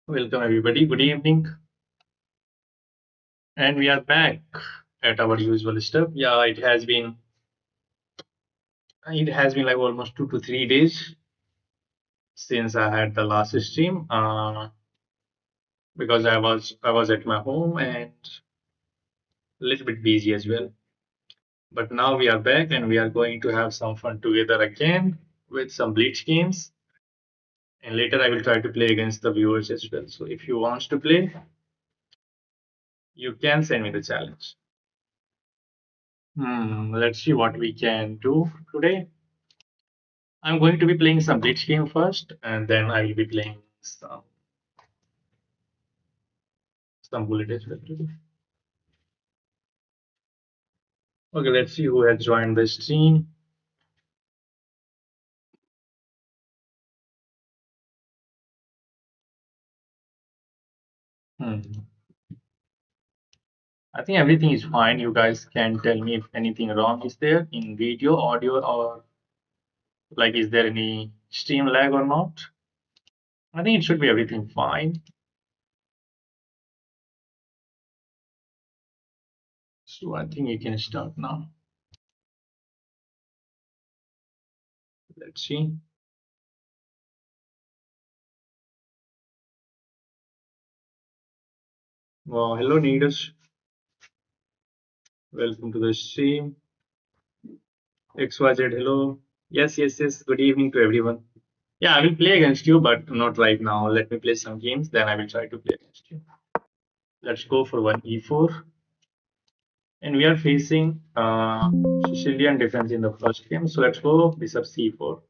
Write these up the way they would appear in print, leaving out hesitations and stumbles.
Welcome everybody. Good evening, and we are back at our usual stuff. Yeah, it has been like almost 2 to 3 days since I had the last stream. Because I was at my home and a little bit busy as well. But now we are back and we are going to have some fun together again with some Bleach games. And later I will try to play against the viewers as well. So if you want to play, you can send me the challenge. Let's see what we can do today. I'm going to be playing some Blitz game first, and then I will be playing some bullet as well. Okay, let's see who has joined the stream. Hmm. I think everything is fine. You guys can tell me if anything wrong is there in video, audio, or like is there any stream lag or not? I think it should be everything fine. So I think you can start now. Let's see. Well, hello, Needus. Welcome to the stream. XYZ, hello. Yes, yes, yes. Good evening to everyone. Yeah, I will play against you, but not right now. Let me play some games, then I will try to play against you. Let's go for one e4. And we are facing Sicilian defense in the first game. So let's go bishop c4.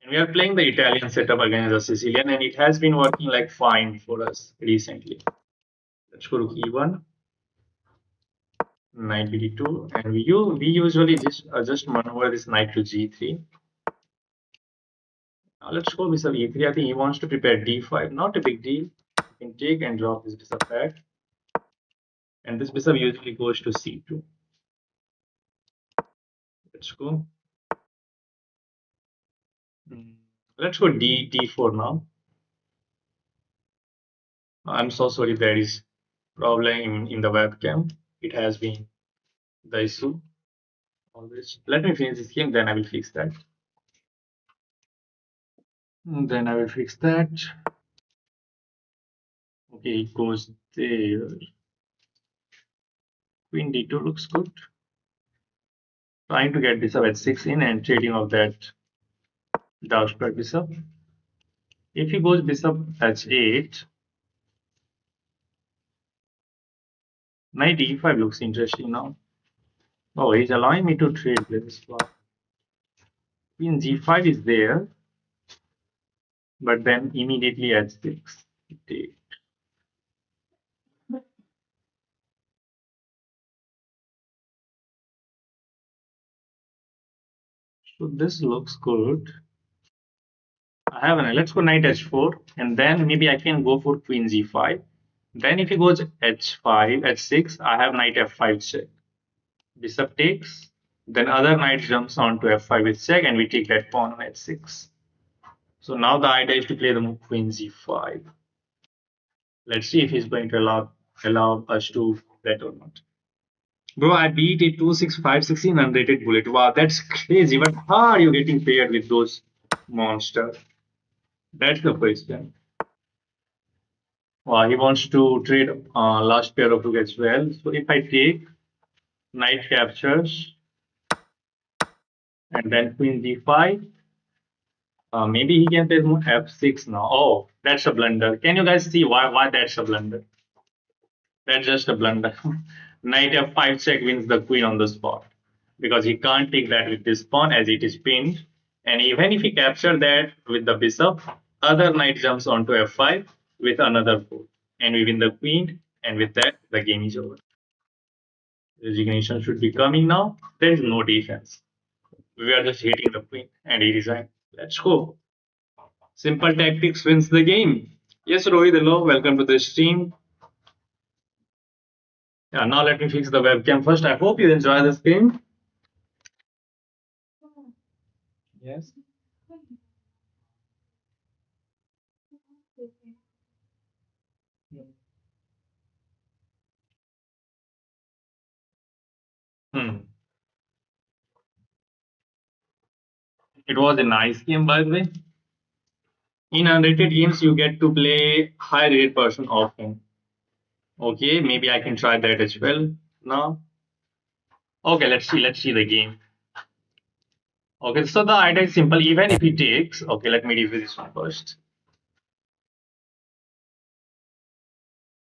And we are playing the Italian setup against the Sicilian, and it has been working like fine for us recently. Let's go to e1, knight bd2, and we usually just maneuver this knight to g3. Now let's go bishop e3. I think he wants to prepare d5. Not a big deal. You can take and drop this bishop back. And this bishop usually goes to c2. Let's go. Mm, Let's go d4 now. I'm so sorry there is problem in the webcam. It has been the issue always. Let me finish this game, then I will fix that. Then I will fix that. Okay, it goes there. Queen d2 looks good. Trying to get bishop h6 in and trading of that dark square bishop. If he goes bishop h8, knight e5 looks interesting now. Oh, he's allowing me to trade this one. Queen g5 is there, but then immediately h6. Take. So this looks good. I have an let's go knight h4, and then maybe I can go for queen g5. Then if he goes h5, h6, I have knight f5 check. Bishop takes, then other knight jumps onto f5 with check, and we take that pawn on h6. So now the idea is to play the move queen g5. Let's see if he's going to allow us to that or not. Bro, I beat a 26516 unrated bullet. Wow, that's crazy. But how are you getting paired with those monsters? That's the question. Wow, he wants to trade last pair of rook as well. So if I take knight captures and then queen d5, maybe he can play move f6 now. Oh, that's a blunder. Can you guys see why that's a blunder? That's just a blunder. Knight f5 check wins the queen on the spot because he can't take that with this pawn as it is pinned. And even if he captures that with the bishop, other knight jumps onto f5 with another foot, and we win the queen. And with that, the game is over. Resignation should be coming now. There is no defense. We are just hitting the queen, and he resigned. Let's go. Simple tactics wins the game. Yes, Rohit, hello. Welcome to the stream. Yeah, now let me fix the webcam first. I hope you enjoy this game. Yes. It was a nice game, by the way. In unrated games, you get to play high rated person often. Okay, maybe I can try that as well now. Okay, let's see the game. Okay, so the idea is simple. Even if he takes, okay, let me review this one first.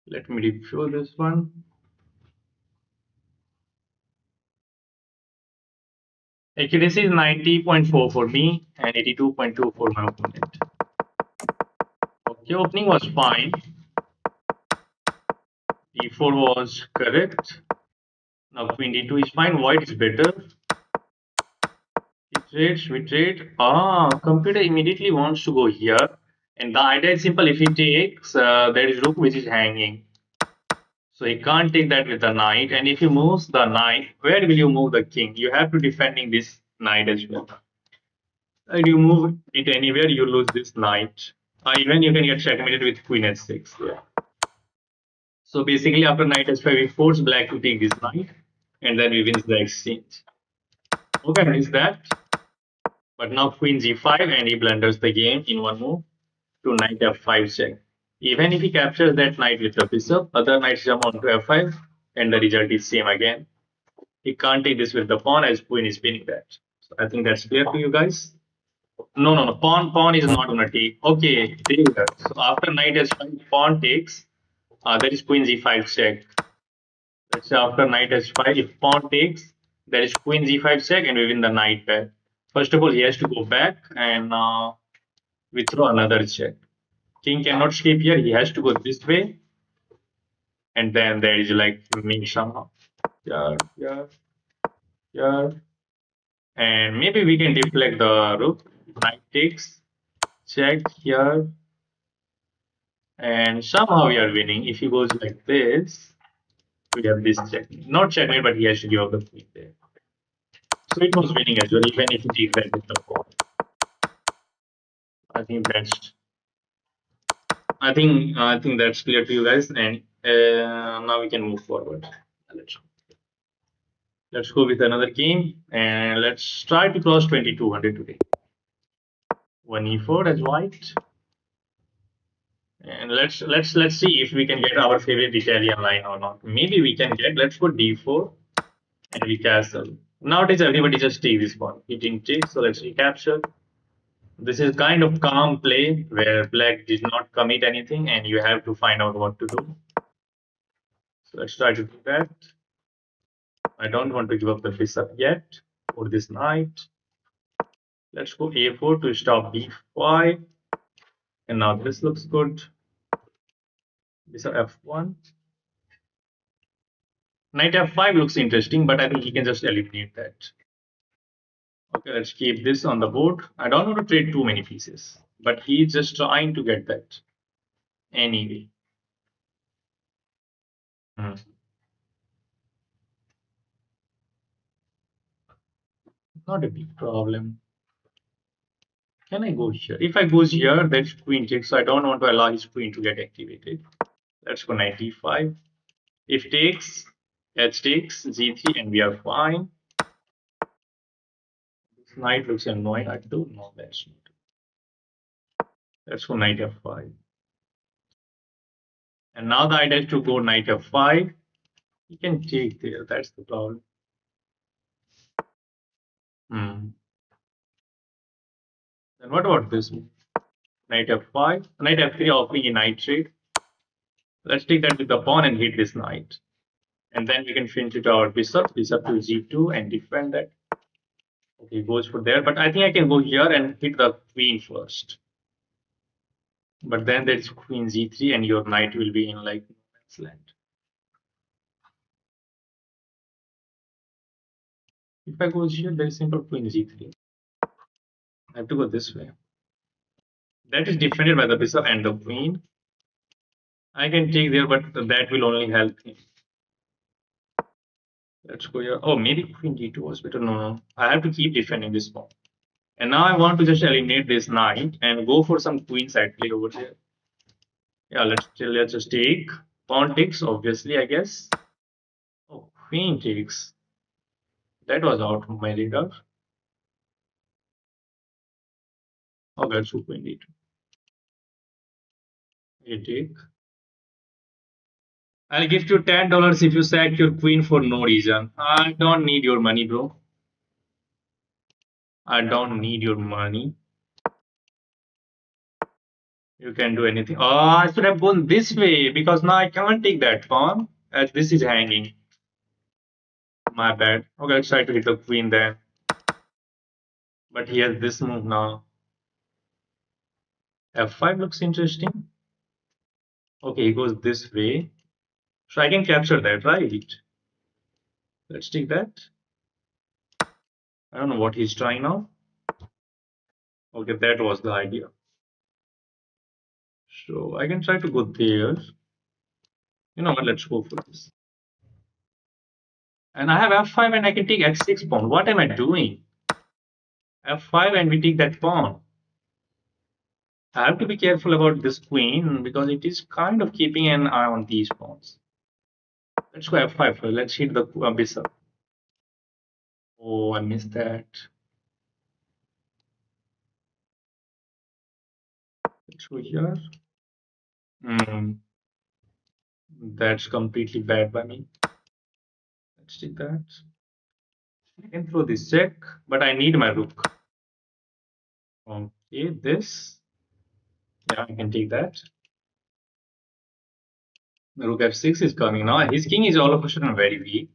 Let me review this one. Accuracy is 90.4 for me and 82.2 for my opponent. Okay, opening was fine. D4 was correct. Now queen D2 is fine. White is better. We trade. Ah, computer immediately wants to go here. And the idea is simple. If he takes, there is rook which is hanging. So he can't take that with the knight. And if he moves the knight, where will you move the king? You have to defending this knight as well. And you move it anywhere, you lose this knight. Even you can get checkmated with queen h6. Yeah. So basically, after knight h5, we force black to take this knight, and then we win the exchange. Okay, I missed that. But now queen g5, and he blunders the game in one move to knight f5 check. Even if he captures that knight with the bishop, other knights jump onto f5, and the result is same again. He can't take this with the pawn as queen is winning that. So I think that's clear to you guys. No, no, no. Pawn is not gonna take. Okay, there. So after knight h5, pawn takes. That is queen g5 check. Let's say after knight h5, if pawn takes, there is queen g5 check, and we win the knight back. First of all, he has to go back, and we throw another check. King cannot escape here. He has to go this way, and then there is like me somehow. Yeah, yeah, yeah. And maybe we can deflect the rook. Knight takes, check here, and somehow we are winning. If he goes like this, we have this check. Not checkmate, but he has to give up the queen there. So it was winning as well, even if he takes that with the pawn. I think that's I think that's clear to you guys, and now we can move forward. Let's let's go with another game, and let's try to cross 2200 today. One e4 as white, and let's see if we can get our favorite Italian line or not. Maybe we can get. Let's go d4 and we castle. Nowadays everybody just take this pawn. He didn't take, so let's recapture. This is kind of calm play where black did not commit anything, and you have to find out what to do. So let's try to do that. I don't want to give up the bishop yet for this knight. Let's go a4 to stop b5. And now this looks good. Bishop f1. Knight f5 looks interesting, but I think he can just eliminate that. Okay, let's keep this on the board. I don't want to trade too many pieces, but he's just trying to get that anyway. Hmm. Not a big problem. Can I go here? If I go here, that's queen takes, so I don't want to allow his queen to get activated. Let's go knight e5. If takes, h takes, g3, and we are fine. This knight looks annoying. I don't know that's not. Let's go knight f5. And now the idea is to go knight f5. He can take there. That's the problem. Hmm. Then what about this move? Knight f5. Knight f3 offering a knight trade. Let's take that with the pawn and hit this knight. And then we can finish it our bishop to g2 and defend that. Okay, goes for there. But I think I can go here and hit the queen first. But then there is queen g3 and your knight will be in like no man's land. If I go here, there is simple queen g3. I have to go this way. That is defended by the bishop and the queen. I can take there, but that will only help him. Let's go here. Oh, maybe queen d2 was better. No, no. I have to keep defending this pawn. And now I want to just eliminate this knight and go for some queen side play over there. Yeah, let's just take. Pawn takes, obviously, I guess. Oh, queen takes. That was out of my radar. Okay, let's go queen d2. You take. I'll give you $10 if you sack your queen for no reason. I don't need your money, bro. I don't need your money. You can do anything. Oh, I should have gone this way because now I can't take that pawn as this is hanging. My bad. Okay, let's try to hit the queen there. But he has this move now. F5 looks interesting. Okay, he goes this way. So I can capture that, right? Let's take that. I don't know what he's trying now. Okay, that was the idea. So I can try to go there. You know what? Let's go for this. And I have F5 and I can take X6 pawn. What am I doing? F5 and we take that pawn. I have to be careful about this queen because it is kind of keeping an eye on these pawns. Let's go F5 first. Let's hit the bishop. Oh, I missed that. Let's go here. That's completely bad by me. Let's take that. I can throw this check, but I need my rook. Okay, this. Yeah, I can take that. Rook F6 is coming now. His king is all of a sudden very weak.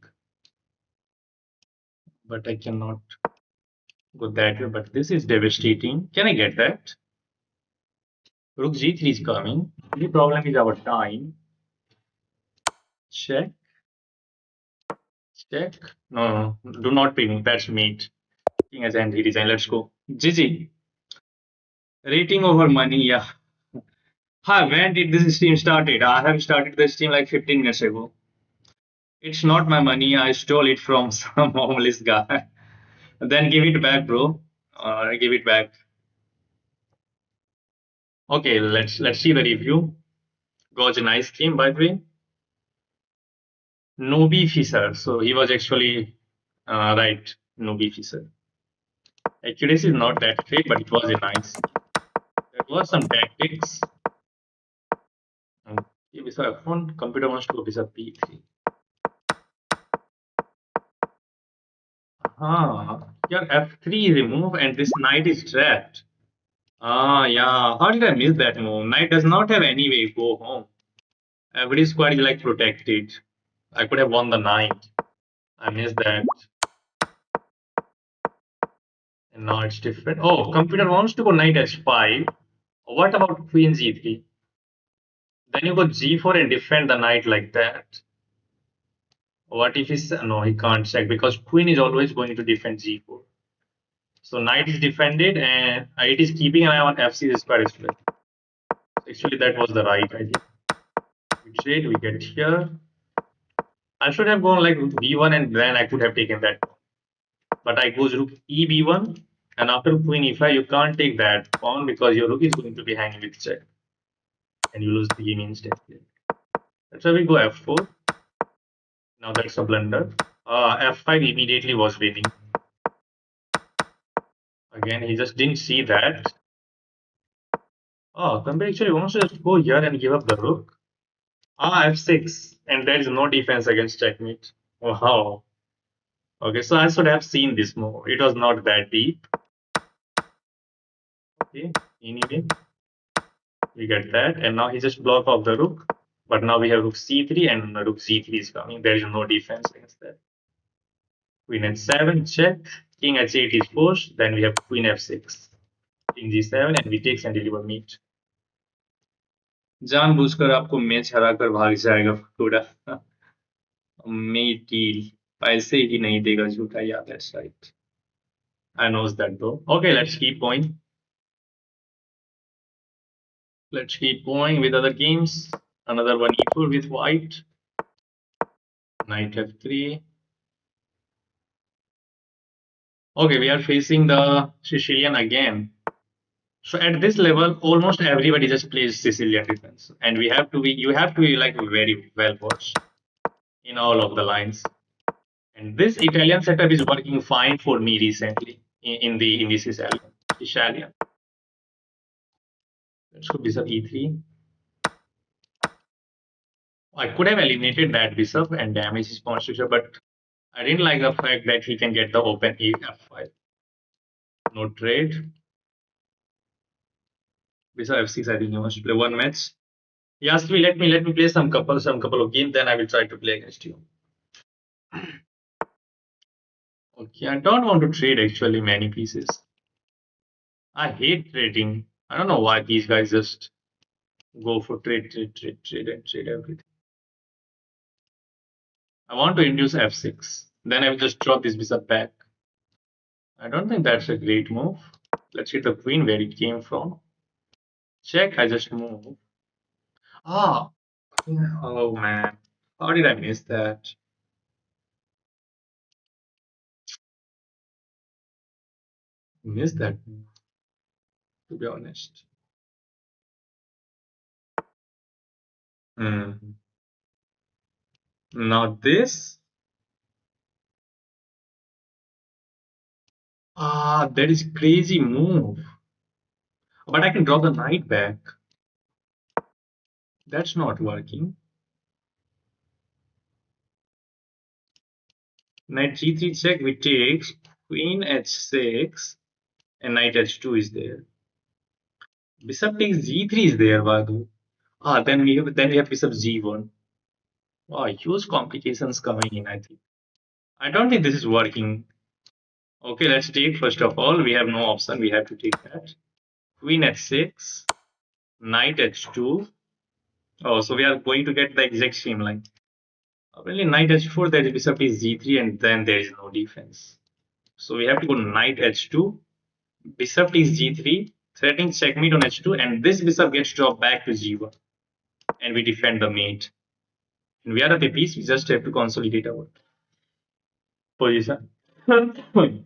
But I cannot go that way. But this is devastating. Can I get that? Rook G3 is coming. The problem is our time. Check. Check. No, no, do not ping. That's mate. King has end redesign. Let's go. GG. Rating over money. Yeah. Hi, when did this stream started? I have started the stream like 15 minutes ago. It's not my money. I stole it from some homeless guy. Then give it back, bro. Give it back. Okay, let's see the review. Got a nice game, by the way. Nobi Fisher. So he was actually right. Nobi Fisher. Accuracy is not that great, but it was a nice. There was some tactics. Okay, Bishop F1. Computer wants to go Bishop P3. Your F3 remove and this knight is trapped. Yeah. How did I miss that move? Knight does not have any way to go home. Every squad is like protected. I could have won the knight. I missed that. And now it's different. Oh, computer wants to go knight h5. What about queen g3? Then you go g4 and defend the knight like that. What if he's no, he can't check because queen is always going to defend g4. So knight is defended and it is keeping an eye on f6 square as well. Actually, that was the right idea. We trade, we get here. I should have gone like b1 and then I could have taken that. But I goes rook e b1 and after queen e5 you can't take that pawn because your rook is going to be hanging with check and you lose the game instantly. That's why we go f4. Now that's a blunder. F5 immediately was winning. Again, he just didn't see that. Oh, Kambi actually wants to just go here and give up the rook. F6 and there is no defense against checkmate. Wow. Okay, so I should have seen this move. It was not that deep. Okay, anyway, we get that, and now he just block off the rook. But now we have rook c3 and rook c3 is coming. There is no defense against that. Queen h7 check. King h8 is pushed. Then we have queen f6. King g7 and we take and deliver meat. जानबूझकर आपको match हराकर भाग जाएगा थोड़ा meat पैसे ही नहीं देगा झूठा याद है right. I knows that though. Okay, let's keep going. Let's keep going with other games. Another one e4 with white. Knight f3. Okay, we are facing the Sicilian again. So at this level, almost everybody just plays Sicilian defense, and we have to be. You have to be like very well watched in all of the lines. And this Italian setup is working fine for me recently in the Sicilian. Let's go bishop e3. I could have eliminated that bishop and damaged his pawn structure, but I didn't like the fact that he can get the open e f5. No trade. Bishop f6. I think he wants to play one match. He asked me, let me play some couple of games, then I will try to play against you. Okay, I don't want to trade actually many pieces. I hate trading. I don't know why these guys just go for trade, and trade everything. I want to induce f6. Then I will just drop this bishop back. I don't think that's a great move. Let's get the queen where it came from. Check, I just move. Ah, oh man. How did I miss that? Miss that move, to be honest. Hmm. Now this. Ah, that is crazy move. But I can drop the knight back. That's not working. Knight g3 check, we take queen h6 and knight h2 is there. Bishop takes g3 is there, Vadu. Ah, then we have bishop g1. Wow, huge complications coming in, I think. I don't think this is working. Okay, let's take first of all. We have no option. We have to take that. Queen h6, knight h2. Oh, so we are going to get the exact same line. Only knight h4, there is bishop is g3, and then there is no defense. So we have to go knight h2, bishop takes g3, threatening checkmate on h2, and this bishop gets dropped back to g1, and we defend the mate. And we are at the piece, we just have to consolidate our position. Queen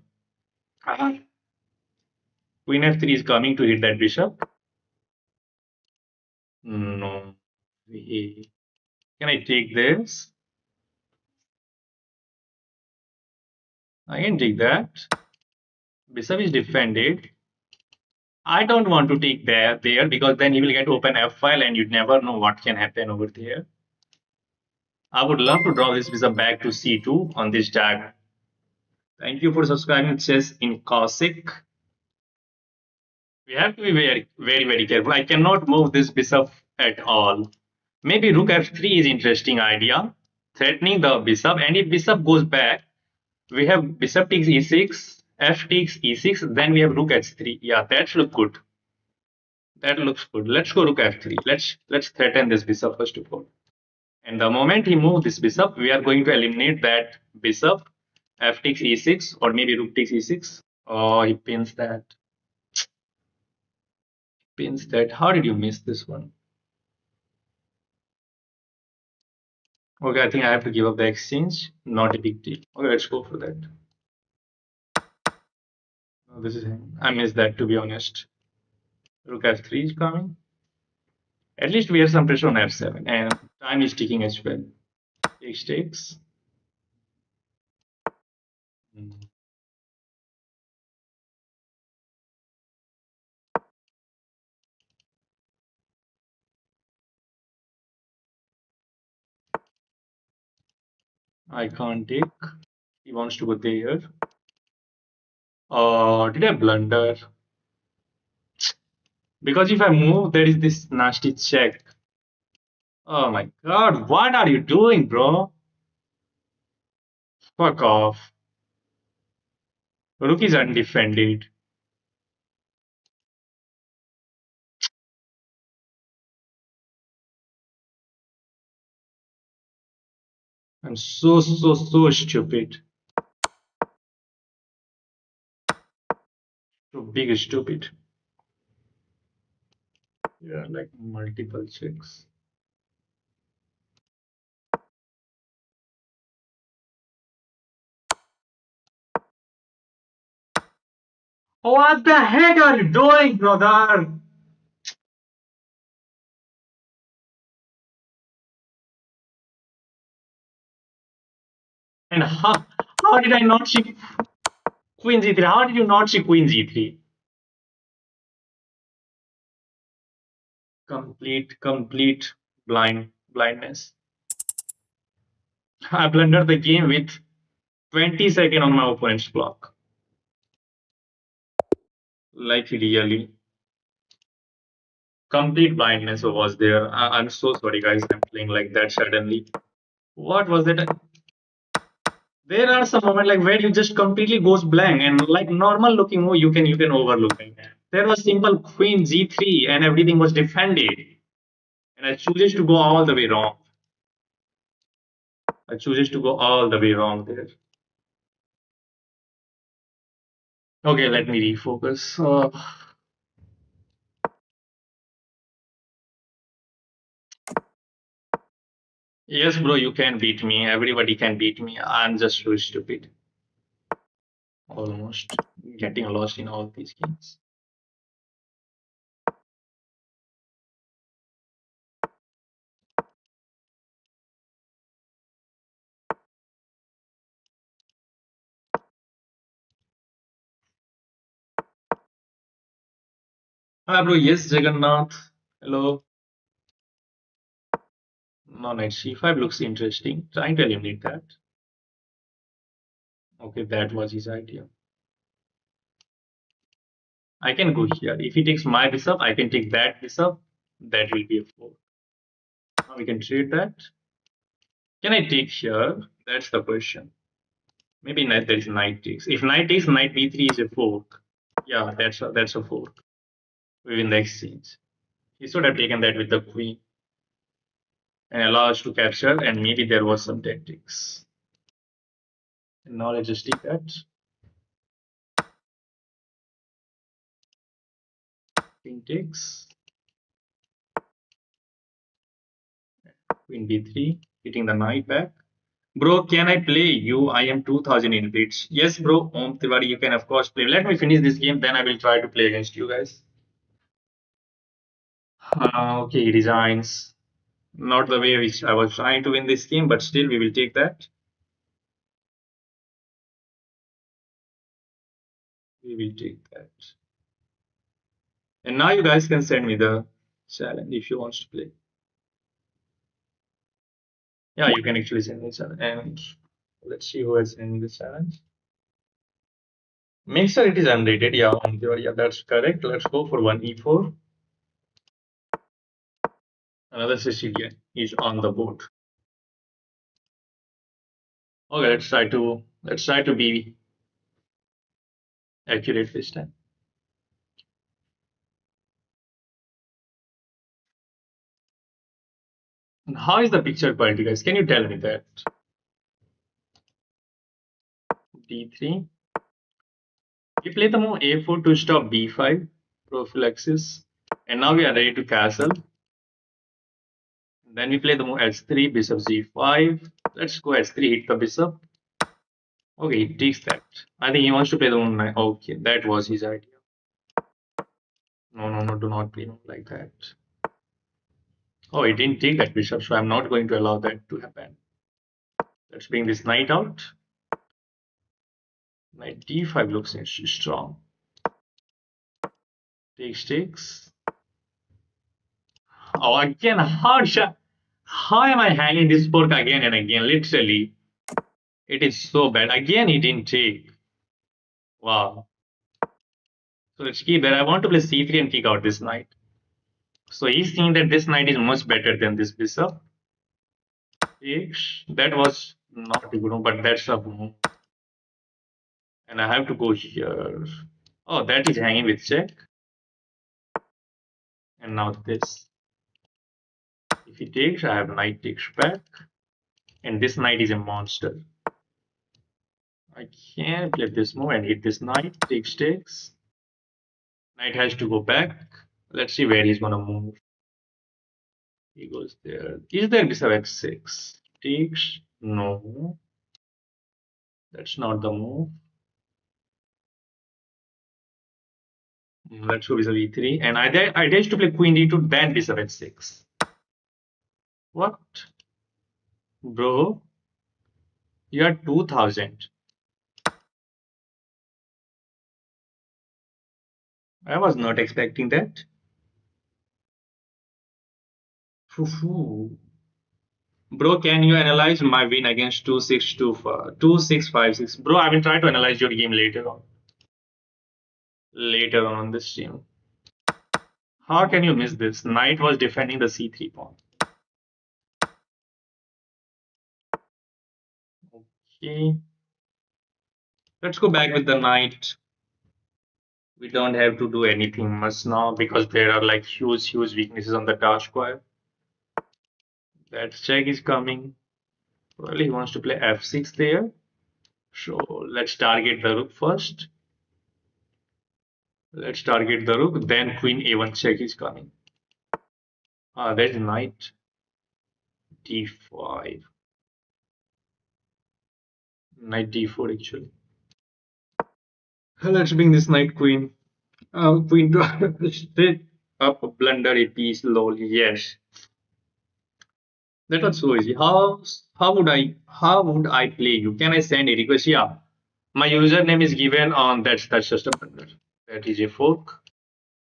f3 is coming to hit that bishop. No way. Can I take this? I can take that. Bishop is defended. I don't want to take there because then he will get open f file and you never know what can happen over there. I would love to draw this bishop back to c2 on this diagram. Thank you for subscribing Chess in Cossack. We have to be very careful. I cannot move this bishop at all. Maybe rook f3 is interesting idea, threatening the bishop. And if bishop goes back, we have bishop takes e6, f takes e6, then we have rook h3. Yeah, that looks good. That looks good. Let's go rook f3. Let's threaten this bishop first of all. And the moment he moves this bishop, we are going to eliminate that bishop. F takes e6 or maybe rook takes e6. Oh, he pins that. Pins that. How did you miss this one? Okay, I think I have to give up the exchange. Not a big deal. Okay, let's go for that. Oh, this is him. I missed that, to be honest. Rook f3 is coming. At least we have some pressure on f7 and time is ticking as well. Takes. Hmm. I can't take. He wants to go there. Did I blunder? Because if I move, there is this nasty check. Oh my god, what are you doing, bro? Fuck off. Rook is undefended. I'm so stupid. So big stupid. Yeah, like multiple checks. What the heck are you doing, brother? And how did I not see Queen G3? How did you not see Queen G3? Complete blindness. I blundered the game with 20 seconds on my opponent's clock. Like really. Complete blindness was there. I'm so sorry, guys. I'm playing like that suddenly. What was it? There are some moments like where you just completely goes blank and like normal looking move you can overlook it. There was simple queen g3 and everything was defended. And I chooses to go all the way wrong. I chooses to go all the way wrong there. Okay, let me refocus. Yes, bro, you can beat me. Everybody can beat me. I'm just so stupid. Almost getting lost in all these games. Hi, bro. Yes, Jagannath. Hello. No, knight c5 looks interesting. Trying to eliminate that. Okay, that was his idea. I can go here. If he takes my bishop, I can take that bishop. That will be a 4. Now we can trade that. Can I take here? That's the question. Maybe knight, there is knight takes. If knight takes, knight b3 is a fork. Yeah, that's a fork. We win the exchange. He should have taken that with the queen and allow us to capture, and maybe there was some tactics. And now let's just take that. Queen takes. Queen b3, hitting the knight back. Bro, can I play you? I am 2000 in bits. Yes, bro. Om Tiwari, you can of course play. Let me finish this game, then I will try to play against you guys. Okay, he resigns. Not the way which I was trying to win this game, but still we will take that. We will take that. And now you guys can send me the challenge if you want to play. Yeah, you can actually send me the challenge. And let's see who has sent me the challenge. Make sure it is unrated. Yeah, Om Tiwari. Yeah, that's correct. Let's go for one e4. Another Sicilian is on the board. Okay, let's try to be accurate this time. And how is the picture quality, guys? Can you tell me that? D3. We play the move A4 to stop B5 prophylaxis, and now we are ready to castle. Then we play the move S3, bishop Z5. Let's go S3, hit the bishop. Okay, he takes that. I think he wants to play the move 9. Okay, that was his idea. No, no, no, do not play move like that. Oh, he didn't take that bishop, so I'm not going to allow that to happen. Let's bring this knight out. Knight D5 looks strong. Takes. Oh, again, how am I hanging this fork again and again? Literally, it is so bad. Again, he didn't take. Wow. So let's keep that. I want to play c3 and kick out this knight. So he's seeing that this knight is much better than this bishop. Takes. That was not a good move, but that's a move. And I have to go here. Oh, that is hanging with check. And now this. If he takes, I have knight takes back. And this knight is a monster. I can't play this move and hit this knight. Takes. Knight has to go back. Let's see where he's gonna move. He goes there. Is there bishop f6? Takes. No. That's not the move. Let's go bishop e3. And I dare to play queen d2, then bishop f6. What? Bro, you are 2000. I was not expecting that. Phew. Bro, can you analyze my win against 2656? Bro, I will try to analyze your game later on. Later on this stream. How can you miss this? Knight was defending the c3 pawn. Okay. Let's go back with the knight. We don't have to do anything much now because there are like huge weaknesses on the dark square. That check is coming. Well, he wants to play f6 there. So let's target the rook first. Let's target the rook. Then queen a1 check is coming. Ah, there's knight d5. Knight d4 actually. Let's bring this knight queen. Queen to straight up blunder a piece. Lol. Yes. That was so easy. How would I play you? Can I send a request? Yeah. My username is given on that's just a blunder. That is a fork.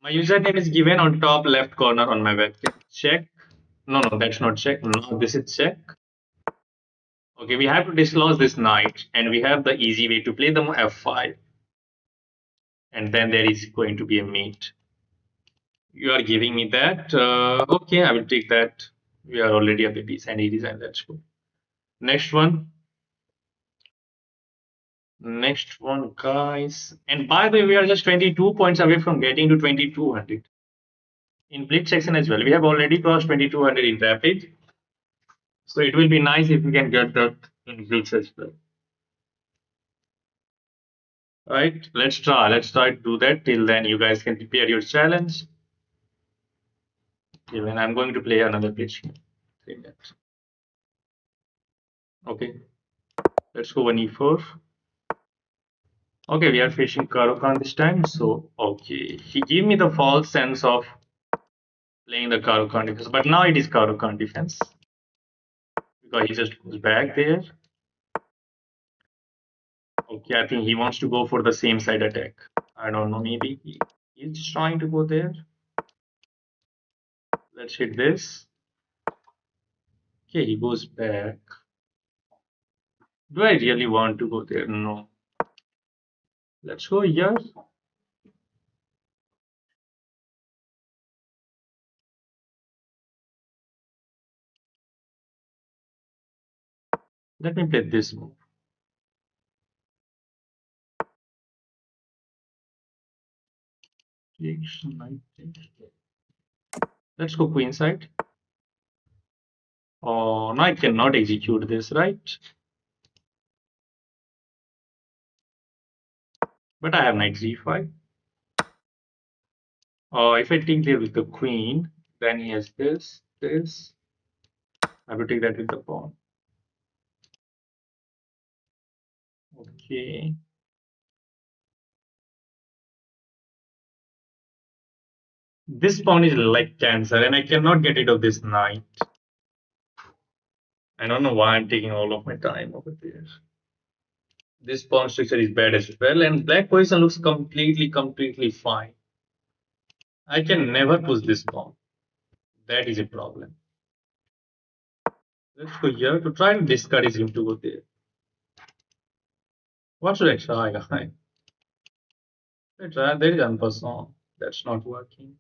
My username is given on top left corner on my webcam. Check. No, that's not check. No, this is check. Okay, we have to dislodge this knight, and we have the easy way to play the f5, and then there is going to be a mate. You are giving me that. Okay, I will take that. We are already at the decent design. That's good. Next one. Next one, guys. And by the way, we are just 22 points away from getting to 2200 in blitz section as well. We have already crossed 2200 in rapid. So it will be nice if we can get that in blitz as well. Right? Let's try. Let's try to do that. Till then, you guys can prepare your challenge. Even I'm going to play another blitz here. 3 minutes. Okay. Let's go 1e4. Okay, we are facing Caro-Kann this time. So, okay. He gave me the false sense of playing the Caro-Kann defense. But now it is Caro-Kann defense. Because he just goes back there. Okay, I think he wants to go for the same side attack. I don't know, maybe he's trying to go there. Let's hit this. Okay, he goes back. Do I really want to go there? No. Let's go here. Let me play this move. Let's go queen side. Oh, no, I cannot execute this, right? But I have knight g5. Oh, if I take there with the queen, then he has this. I will take that with the pawn. Okay. This pawn is like cancer, and I cannot get rid of this knight. I don't know why I'm taking all of my time over there. This pawn structure is bad as well, and black position looks completely fine. I can never push this pawn. That is a problem. Let's go here to try and discourage him to go there. What should I try? Let's try. There is unperson. That's not working.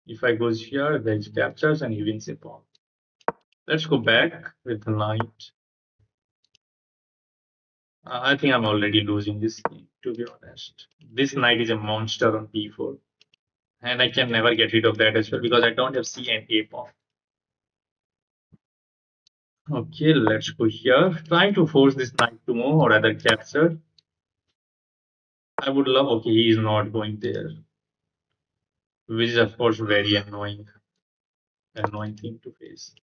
If I goes here, there is captures and he wins a pawn. Let's go back with the knight. I think I'm already losing this game, to be honest. This knight is a monster on b4. And I can never get rid of that as well because I don't have c and a pawn. Okay, let's go here. Trying to force this knight to move or rather capture. I would love, okay, he is not going there. Which is of course very annoying thing to face.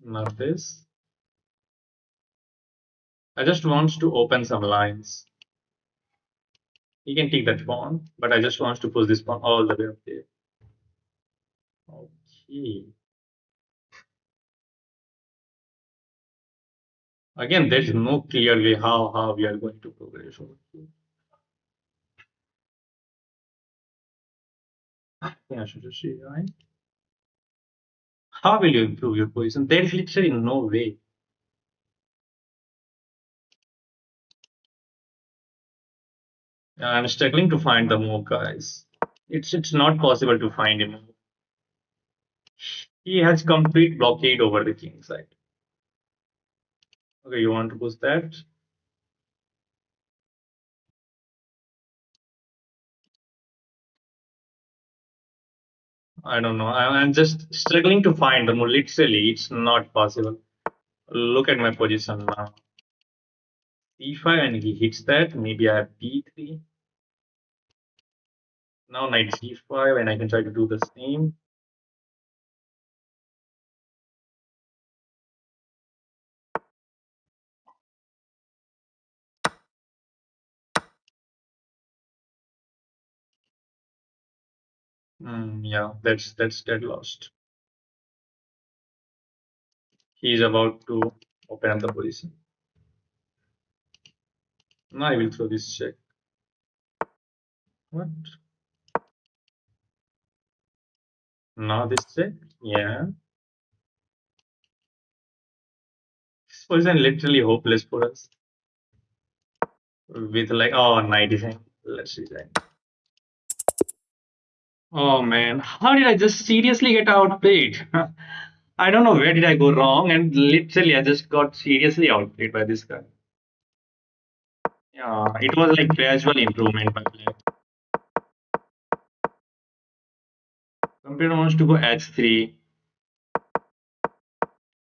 Not this. I just want to open some lines. He can take that pawn, but I just want to push this pawn all the way up there. Okay. Again, there is no clear way how we are going to progress over here. think I should just see, right? How will you improve your position? There is literally no way. I'm struggling to find the move, guys. It's not possible to find him. He has complete blockade over the king side. Okay, you want to push that? I don't know. I'm just struggling to find the move. Literally, it's not possible. Look at my position now. C5 and he hits that. Maybe I have B3. Now knight C5 and I can try to do the same. Yeah, that's dead lost. He is about to open up the position. Now I will throw this check. What? Now this check? Yeah. This position literally hopeless for us. With like, oh, knight is in. Let's resign. Oh man, how did I just seriously get outplayed? I don't know where did I go wrong, and literally I just got seriously outplayed by this guy. Yeah, it was like gradual improvement by player. Computer wants to go h3.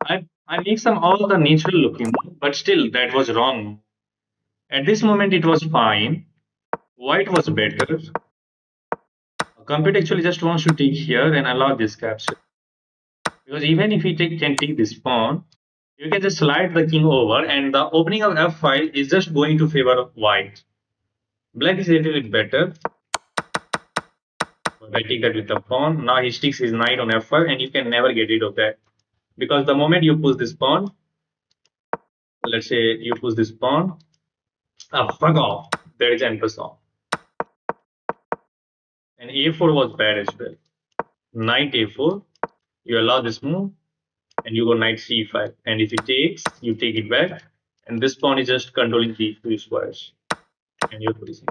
I make some all the natural looking, but still that was wrong. At this moment it was fine. White was better. Computer actually just wants to take here and allow this capture. Because even if he can take this pawn, you can just slide the king over, and the opening of f5 is just going to favor of white. Black is a little bit better, but I take that with the pawn. Now he sticks his knight on f5, and you can never get rid of that. Because the moment you push this pawn, let's say you push this pawn, fuck off. There is empress on. And a4 was bad as well. Knight a4, you allow this move, and you go knight c5. And if it takes, you take it back, and this pawn is just controlling these two squares, and you're putting c.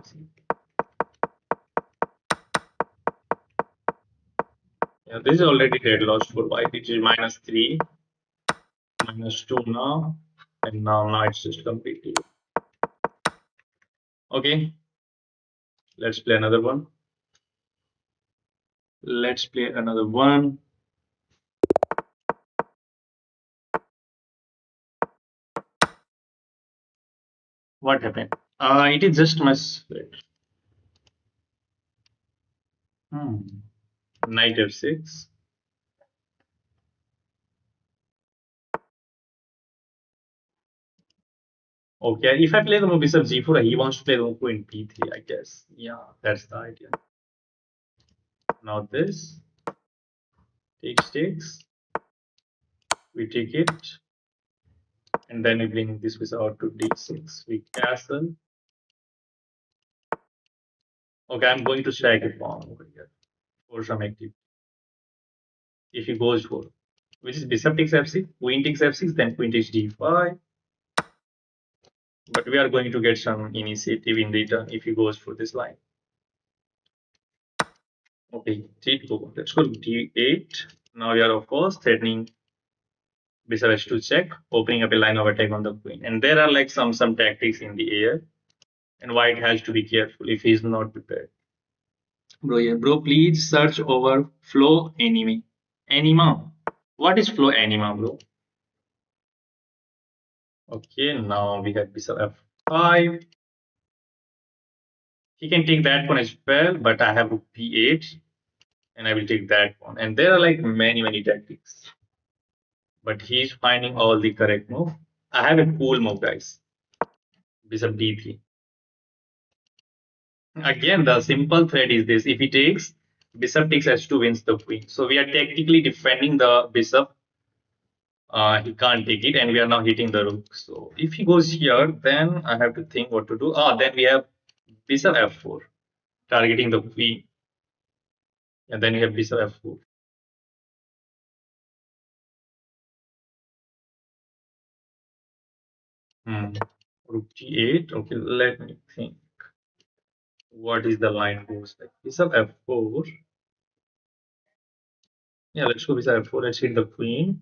Yeah, this is already dead lost for white. It is -3, -2 now, and now it's just completely. Okay, let's play another one. Let's play another one. What happened? It is just my split. Knight f6. Okay, if I play the move bishop g4, he wants to play the move queen p3, I guess. Yeah, that's the idea. Now this takes. We take it, and then we bring this piece out to d6. We castle. Okay, I'm going to strike a pawn over here for some activity. If he goes for, which is bishop takes f6, queen takes f6, then queen takes d5. But we are going to get some initiative in return if he goes for this line. Okay, d2. Let's go d8. Now we are of course threatening bishop h2 check, opening up a line of attack on the queen. And there are like some tactics in the air, and white has to be careful if he's not prepared. Bro, please search over flow anima. What is flow anima, bro? Okay, now we have bishop f5. He can take that one as well, but I have b8, and I will take that one. And there are like many tactics, but he's finding all the correct move. I have a cool move, guys. Bishop d3. Again, the simple thread is this: if he takes, bishop takes h2 wins the queen. So we are technically defending the bishop. He can't take it, and we are now hitting the rook. So if he goes here, then I have to think what to do. Then we have bishop f4, targeting the queen. And then you have bishop f4. Hmm. Rook g8. Okay, let me think. What is the line goes like? Bishop f4. Yeah, let's go bishop f4. Let's hit the queen.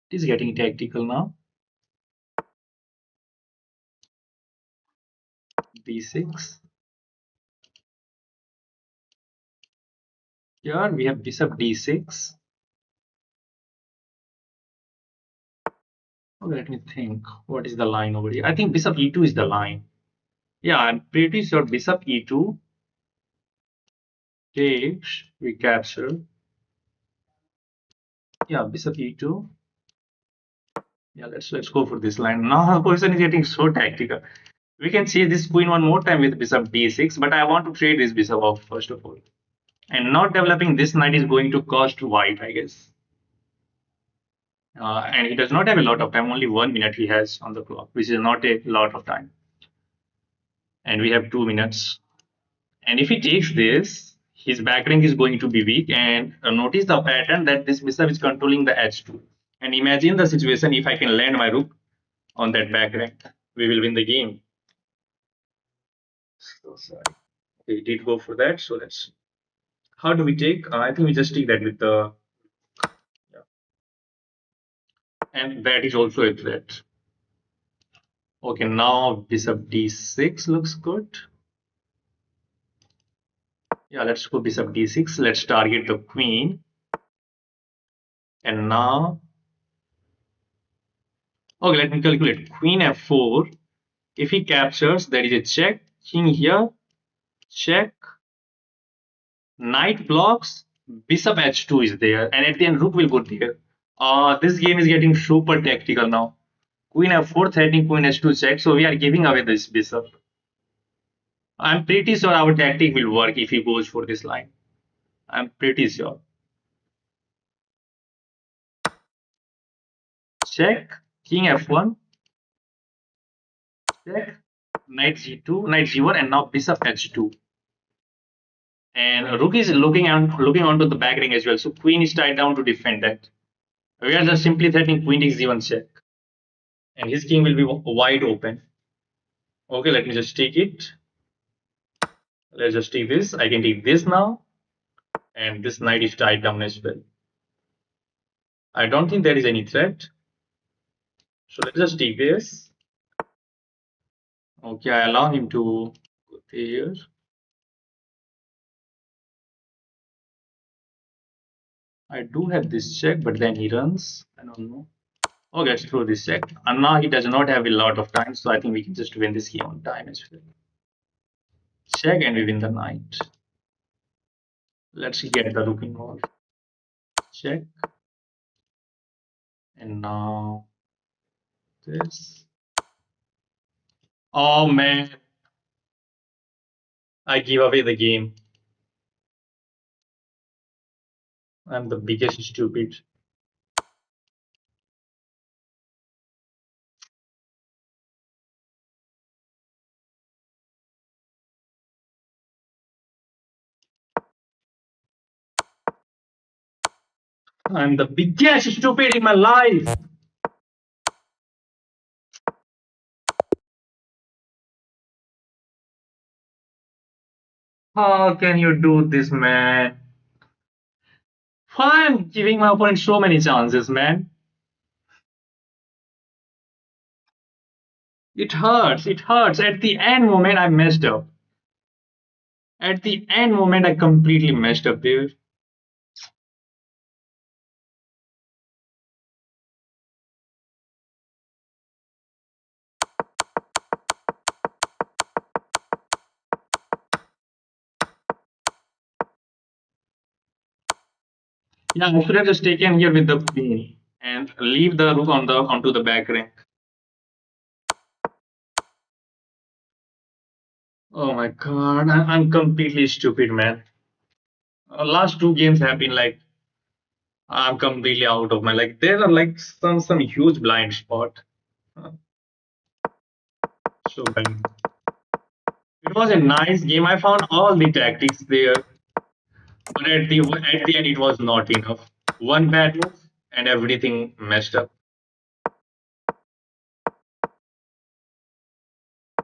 It is getting tactical now. d6. Here we have bishop d6. Okay, let me think. What is the line over here? I think bishop e2 is the line. Yeah, I'm pretty sure bishop e2 takes, we capture. Yeah, bishop e2. Yeah, let's go for this line. Now the position is getting so tactical. We can see this queen one more time with bishop d6, but I want to trade this bishop off first of all. And not developing this knight is going to cost white, I guess. And he does not have a lot of time, only 1 minute he has on the clock, which is not a lot of time. And we have 2 minutes. And if he takes this, his back rank is going to be weak. And notice the pattern that this bishop is controlling the h2. And imagine the situation if I can land my rook on that back rank, we will win the game. So sorry. Okay, did go for that. So let's. How do we take? I think we just take that with the. Yeah. And that is also a threat. Okay, now bishop d6 looks good. Yeah, let's go bishop d6. Let's target the queen. And now, okay, let me calculate. Queen f4. If he captures, there is a check. King here, check. Knight blocks. Bishop h2 is there, and at the end, rook will go there. This game is getting super tactical now. Queen f4 threatening queen h2 check, so we are giving away this bishop. I'm pretty sure our tactic will work if he goes for this line. I'm pretty sure. Check, king f1, check, knight g2, knight g1, and now bishop h2. And rook is looking onto the back ring as well. So queen is tied down to defend that. We are just simply threatening queen d1 check, and his king will be wide open. Okay, let me just take it. Let's just take this. I can take this now, and this knight is tied down as well. I don't think there is any threat. So let's just take this. Okay, I allow him to go here. I do have this check, but then he runs. I don't know. Okay, let's throw this check. And now he does not have a lot of time, so I think we can just win this game on time as well. Check and we win the knight. Let's get the rook involved. Check. And now this. Oh man. I give away the game. I'm the biggest stupid. I'm the biggest stupid in my life. How can you do this, man? Why I'm giving my opponent so many chances, man? It hurts. It hurts. At the end moment, I messed up. At the end moment, I completely messed up, dude. Yeah, I should have just taken here with the queen and leave the rook onto the back rank. Oh my god, I'm completely stupid, man. Last two games have been like I'm completely out of my like. There are like some huge blind spot. Uh, So bad. It was a nice game. I found all the tactics there, but at the end, it was not enough. One bad move and everything messed up.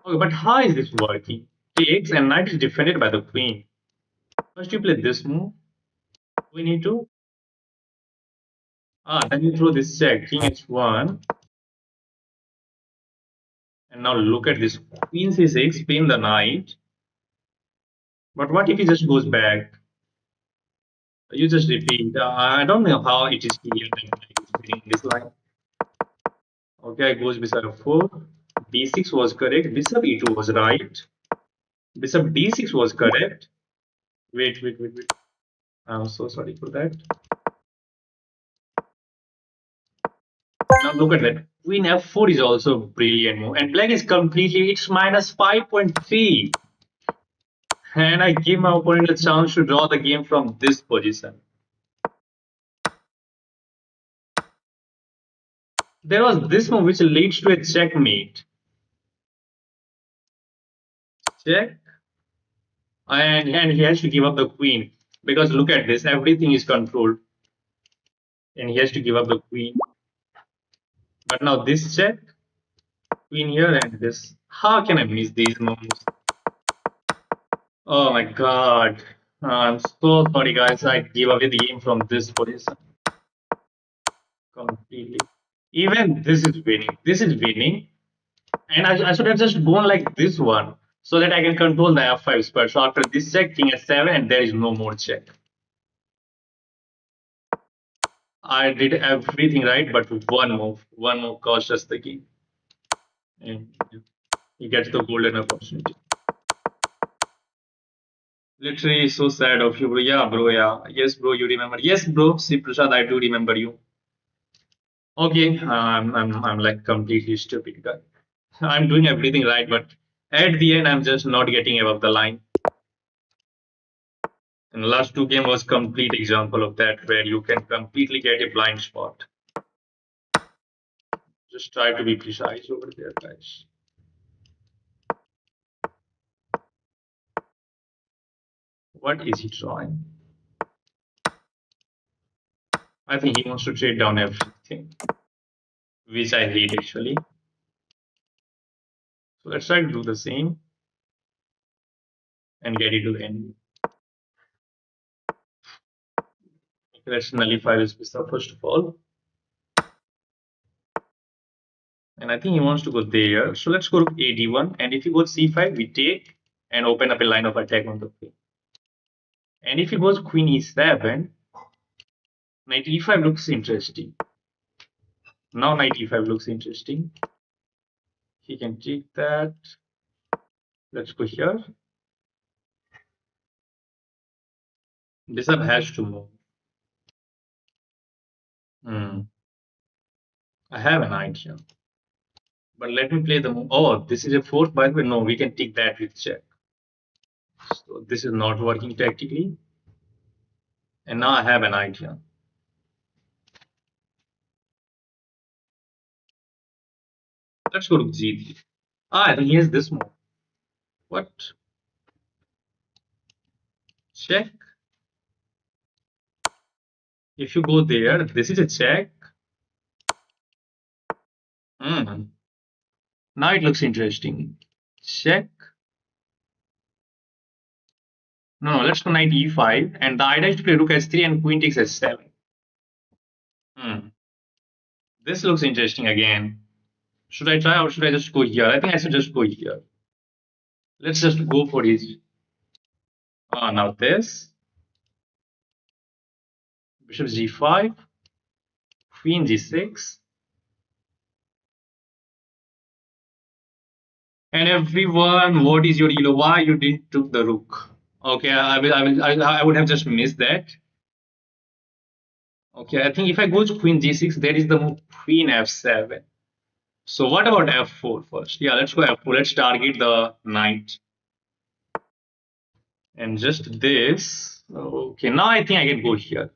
Okay, but how is this working? Takes and knight is defended by the queen. First you play this move. We need to then you throw this check. King h1, and now look at this. Queen c6, pin the knight. But what if he just goes back? You just repeat. I don't know how it is clear that knight is winning this line. Okay, goes bishop f4. b6 was correct. Bishop e2 was right. Bishop d6 was correct. Wait. I'm so sorry for that. Now look at that. Queen f4 is also a brilliant move. And black is completely, it's minus 5.3. And I give my opponent a chance to draw the game from this position. There was this move which leads to a checkmate. Check. And he has to give up the queen. Because look at this, everything is controlled. And he has to give up the queen. But now this check, queen here and this. How can I miss these moves? Oh my god. I'm so sorry guys, I give away the game from this position. Completely. Even this is winning. This is winning. And I should have just gone like this one. So that I can control the f5 square. So after this check, king s7 and there is no more check. I did everything right, but one move cost us the game. And you get the golden opportunity. Literally so sad of you, bro. Yeah, bro. Yeah. Yes, bro. You remember? Yes, bro. See, Prasad, I do remember you. Okay, I'm like completely stupid guy. I'm doing everything right, but at the end, I'm just not getting above the line. And the last two game was complete example of that, where you can completely get a blind spot. Just try to be precise over there, guys. What is he trying? I think he wants to trade down everything, which I hate actually. So let's try to do the same and get it to the end. Let's nullify this bishop first of all. And I think he wants to go there. So let's go to ad1. And if he goes c5, we take and open up a line of attack on the queen. And if he goes queen e7, knight e5 looks interesting. Now knight e5 looks interesting. He can take that. Let's go here. Bishop has to move. I have an idea. But let me play the move. Oh, this is a fourth, by the way. No, we can take that with check. So this is not working tactically. And now I have an idea. Let's go to g3. I think he has this move. What? Check. If you go there, this is a check. Now it looks interesting. Check. No, let's go knight e5. And the idea is to play rook s3 and queen takes s7. This looks interesting again. Should I try or should I just go here? I think I should just go here. Let's just go for his. Now this. Bishop g5. Queen g6. And everyone, what is your elo? Why you didn't took the rook? Okay, I would have just missed that. Okay, I think if I go to queen g6, there is the move queen f7. So what about f4 first? Yeah, let's go f4. Let's target the knight. And just this. Okay, now I think I can go here.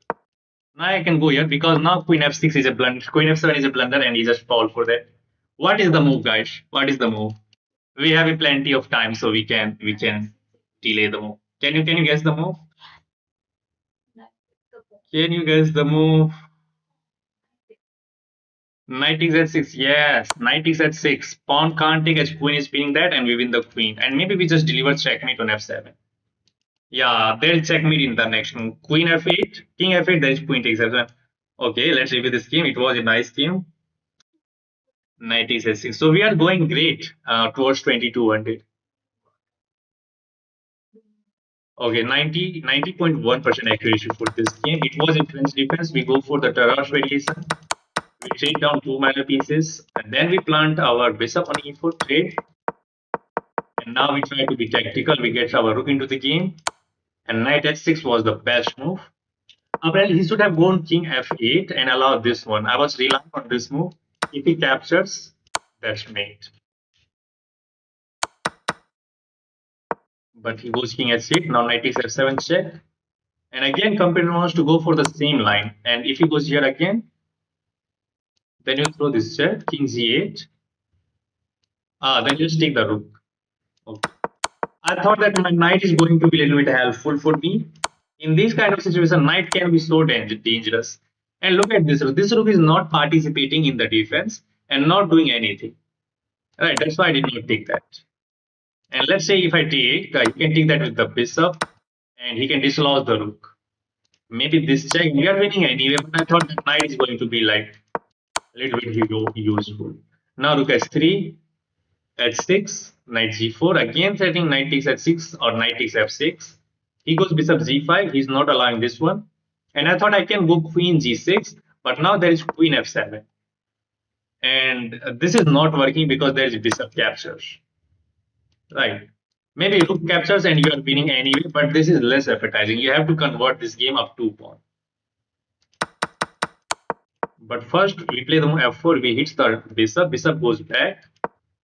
Now I can go here because now queen f6 is a blunder. Queen f7 is a blunder and he just fall for that. What is the move, guys? What is the move? We have a plenty of time, so we can delay the move. Can you guess the move? Can you guess the move? Knight takes at six. Yes, knight takes at six. Pawn can't take as queen is pinning that, and we win the queen. And maybe we just deliver checkmate on f7. Yeah, there is checkmate in the next move. Queen f8, king f8. There is queen takes f7. Okay, let's review this game. It was a nice game. Knight takes at six. So we are going great towards 2200. Okay, 90.1% accuracy for this game. It was in French defense. We go for the Tarrasch variation. We trade down two minor pieces, and then we plant our bishop on e4 trade. And now we try to be tactical. We get our rook into the game, and knight h6 was the best move. Apparently, he should have gone king f8 and allowed this one. I was relying on this move. If he captures, that's mate. But he goes king h8. Now knight takes f7 check. And again, competitor wants to go for the same line. And if he goes here again, then you throw this check, king g8. Then you just take the rook. Okay. I thought that my knight is going to be a little bit helpful for me. In this kind of situation, knight can be so dangerous. And look at this rook. This rook is not participating in the defense and not doing anything. Right, that's why I did not take that. And let's say if I take, he can take that with the bishop and he can dislodge the rook. Maybe this check, we are winning anyway, but I thought that knight is going to be like a little bit useful. Now rook h3, h6, knight g4, again threatening knight takes h6 or knight takes f6. He goes bishop g5, he's not allowing this one. And I thought I can go queen g6, but now there is queen f7. And this is not working because there is bishop captures. Right. Maybe rook captures and you are winning anyway, but this is less appetizing. You have to convert this game up 2 pawn. But first, we play the move f4, we hit the bishop, bishop goes back,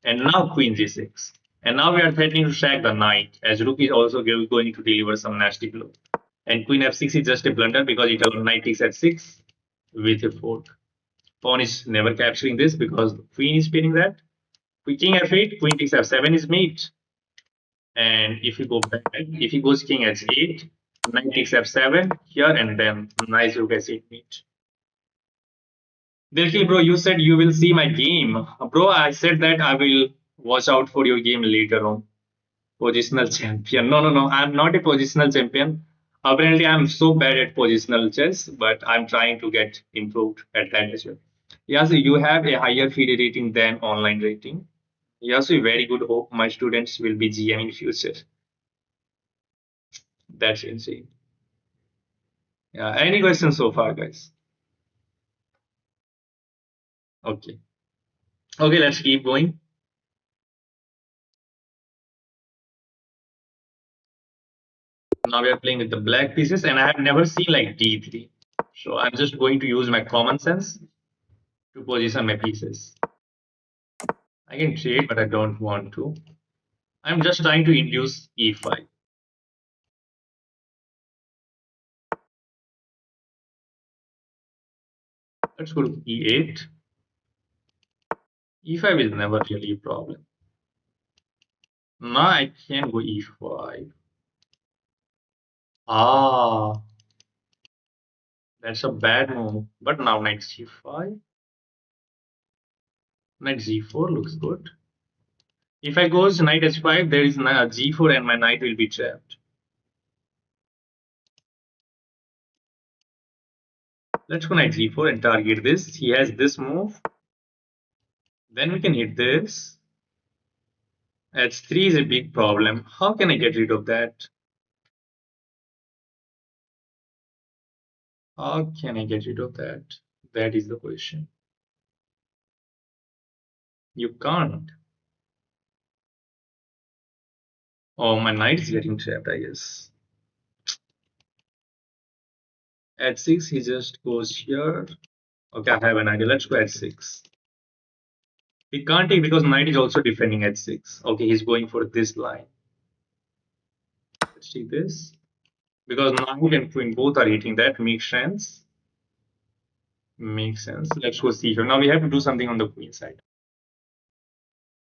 and now queen g6. And now we are threatening to sack the knight, as rook is also going to deliver some nasty blow. And queen f6 is just a blunder because it allows knight takes h6 with a fork. Pawn is never capturing this because the queen is pinning that. King f8, queen takes f7 is mate. And if you go back, if he goes king h8, knight takes f7 here, and then nice rook h8 mate. Dilki, bro, you said you will see my game. Bro, I said that I will watch out for your game later on. Positional champion. No, no, no. I'm not a positional champion. Apparently, I'm so bad at positional chess, but I'm trying to get improved at that as well. Yeah, so you have a higher FIDE rating than online rating. Yeah, so very good hope my students will be GM in future. That's insane. Yeah, any questions so far, guys? Okay. Okay, let's keep going. Now we are playing with the black pieces, and I have never seen like d3. So I'm just going to use my common sense to position my pieces. I can trade, but I don't want to. I'm just trying to induce e5. Let's go to e8. e5 is never really a problem. Now I can go e5. Ah, that's a bad move. But now knight c5. Knight g4 looks good. If I goes knight h5, there is g4 and my knight will be trapped. Let's go knight g4 and target this. He has this move. Then we can hit this. h3 is a big problem. How can I get rid of that? How can I get rid of that? That is the question. You can't. Oh, my knight is getting trapped, I guess. h6, he just goes here. Okay, I have an idea. Let's go h6. He can't take because knight is also defending h6. Okay, he's going for this line. Let's take this. Because knight and queen both are hitting that. Makes sense. Makes sense. Let's go see here. Now we have to do something on the queen side.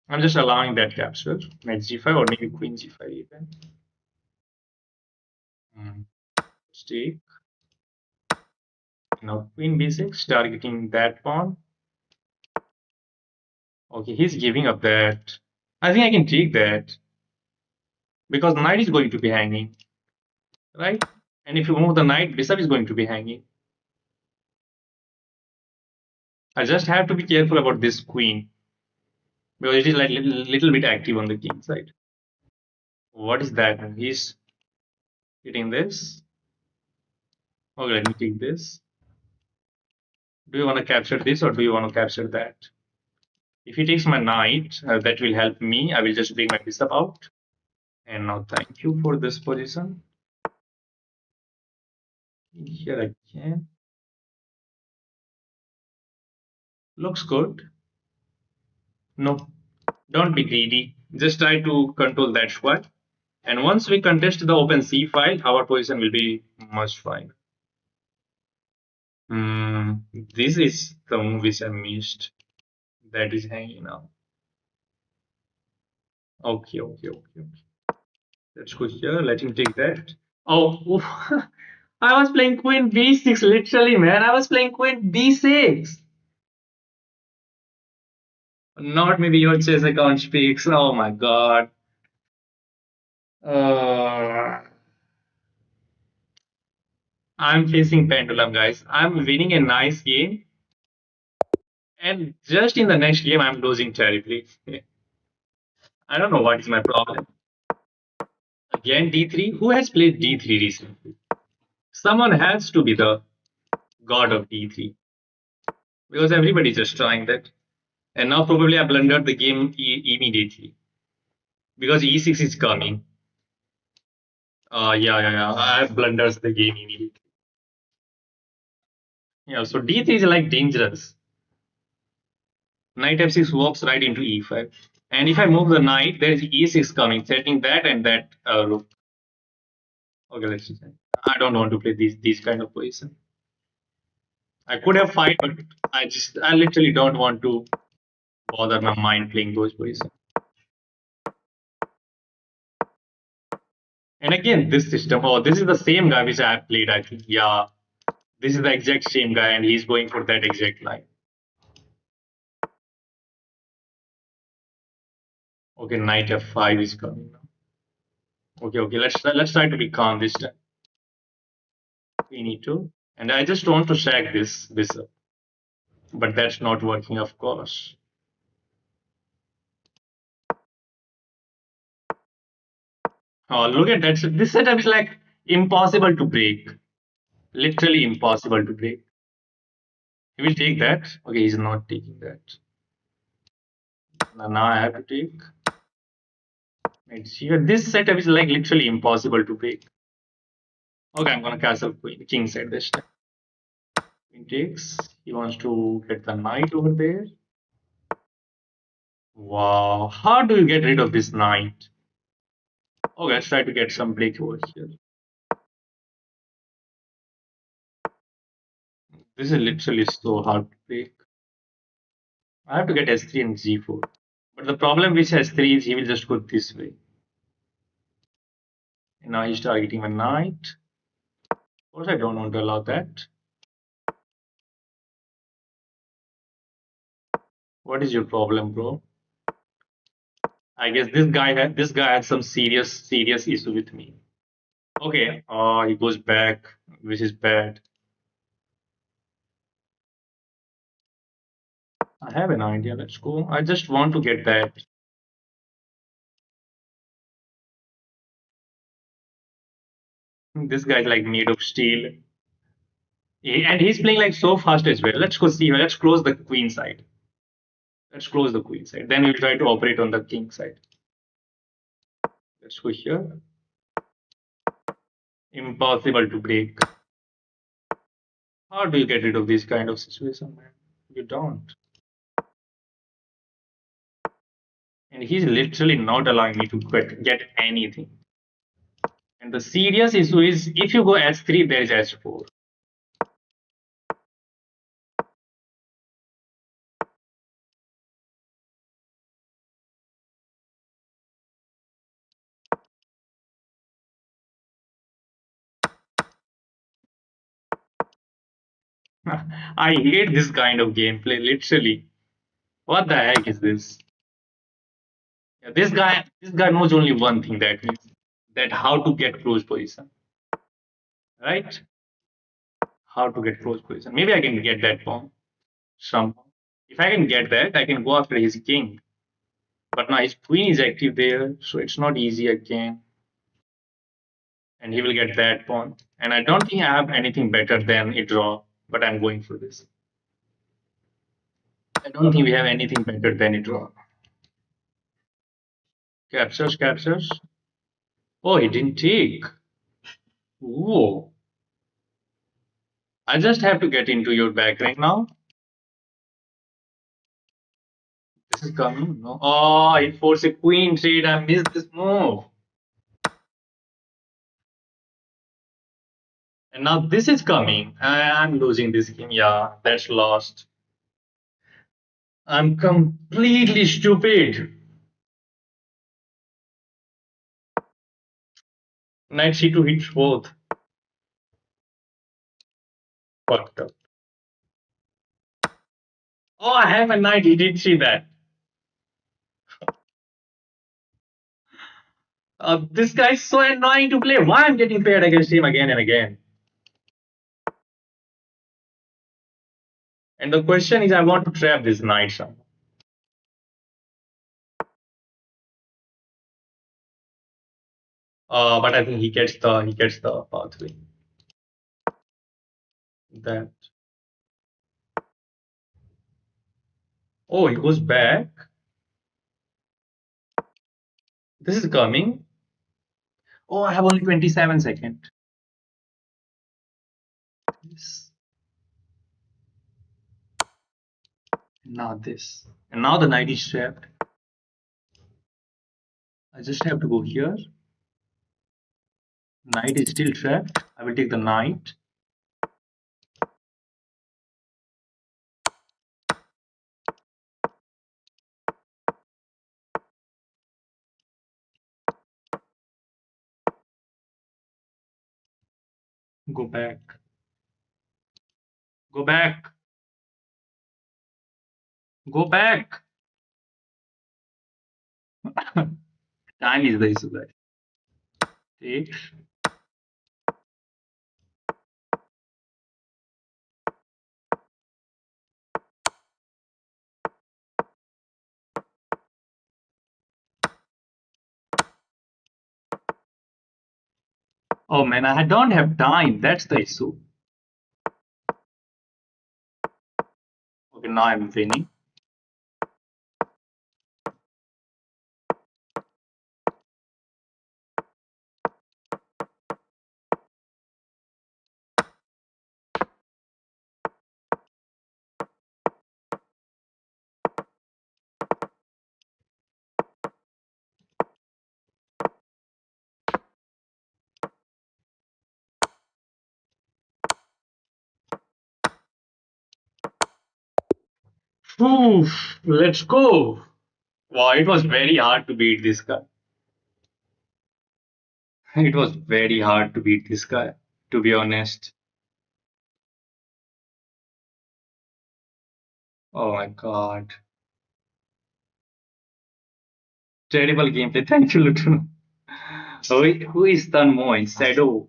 I'm just allowing that capture. Knight g5 or maybe queen g5 even. Mm. Take. Now queen b6, targeting that pawn. Okay, he's giving up that. I think I can take that because knight is going to be hanging, right? And if you move the knight, bishop is going to be hanging. I just have to be careful about this queen because it is like little bit active on the king side. What is that? He's hitting this. Okay, let me take this. Do you want to capture this or do you want to capture that? If he takes my knight, that will help me. I will just bring my bishop out. And now thank you for this position. Here I can. Looks good. No, don't be greedy. Just try to control that square. And once we contest the open C file, our position will be much fine. This is the move which I missed. That is hanging now. Okay. Let's go here. Let him take that. Oh, I was playing queen b6, literally, man. I was playing queen b6. Not maybe your chess account speaks. Oh my god. Uh, I'm facing pendulum, guys. I'm winning a nice game, and just in the next game, I'm losing terribly. I don't know what is my problem. Again, d3. Who has played d3 recently? Someone has to be the god of d3 because everybody's just trying that. And now probably I blundered the game immediately because e6 is coming. Yeah. I blunders the game immediately. Yeah, so d3 is like dangerous. Knight f6 walks right into e5. And if I move the knight, there is e6 coming, threatening that and that rook. Okay, let's see. I don't want to play these kind of position. I could have fight, but I literally don't want to bother my mind playing those positions. And again, this system. Oh, this is the same guy which I have played. I think. Yeah, this is the exact same guy, and he's going for that exact line. Okay, knight f5 is coming now. Okay. Let's try to be calm this time. We need to, and I just want to shag this bishop, but that's not working, of course. Oh, look at that! This setup is like impossible to break. Literally impossible to break. He will take that. Okay, he's not taking that. Now I have to take. Let's see. This setup is like literally impossible to break. Okay, I'm gonna castle queen, king side this time. Queen takes. He wants to get the knight over there. Wow, how do you get rid of this knight? Okay, let's try to get some break over here. This is literally so hard to break. I have to get s3 and g4. But the problem with s3 is he will just go this way. And now he's targeting my knight. Of course, I don't want to allow that. What is your problem, bro? I guess this guy had some serious issue with me. Okay, he goes back, which is bad. I have an idea. Let's go. I just want to get that. This guy's like made of steel. And he's playing like so fast as well. Let's go see. Let's close the queen side. Let's close the queen side. Then we'll try to operate on the king side. Let's go here. Impossible to break. How do you get rid of this kind of situation, man? You don't. And he's literally not allowing me to get anything. And the serious issue is if you go s3, there is s4. I hate this kind of gameplay, literally. What the heck is this? Yeah, this guy knows only one thing, that means that how to get close position, right? How to get close position. Maybe I can get that pawn somehow. If I can get that, I can go after his king. But now his queen is active there, so it's not easy again. And he will get that pawn. And I don't think I have anything better than a draw, but I'm going for this. I don't think we have anything better than a draw. Captures, captures. Oh, he didn't take. Whoa. I just have to get into your back right now. This is coming. No. Oh, he forced a queen trade. I missed this move. And now this is coming. I'm losing this game. Yeah, that's lost. I'm completely stupid. Knight c2 hits both. Fucked up. Oh, I have a knight. He did see that. This guy is so annoying to play. Why I'm getting paired against him again and again? And the question is, I want to trap this knight somehow. But I think he gets the pathway. That. Oh, he goes back. This is coming. Oh, I have only 27 seconds. This. Now this. And now the knight is trapped. I just have to go here. Knight is still trapped. I will take the knight. Go back. Go back. Go back. Time is the issue, guys. Take. Oh man, I don't have time. That's the issue. Okay, now I'm winning. Whew, let's go. Wow, it was very hard to beat this guy. It was very hard to beat this guy, to be honest. Oh my god. Terrible gameplay. Thank you, Luton. Who is Tanmoy? Shadow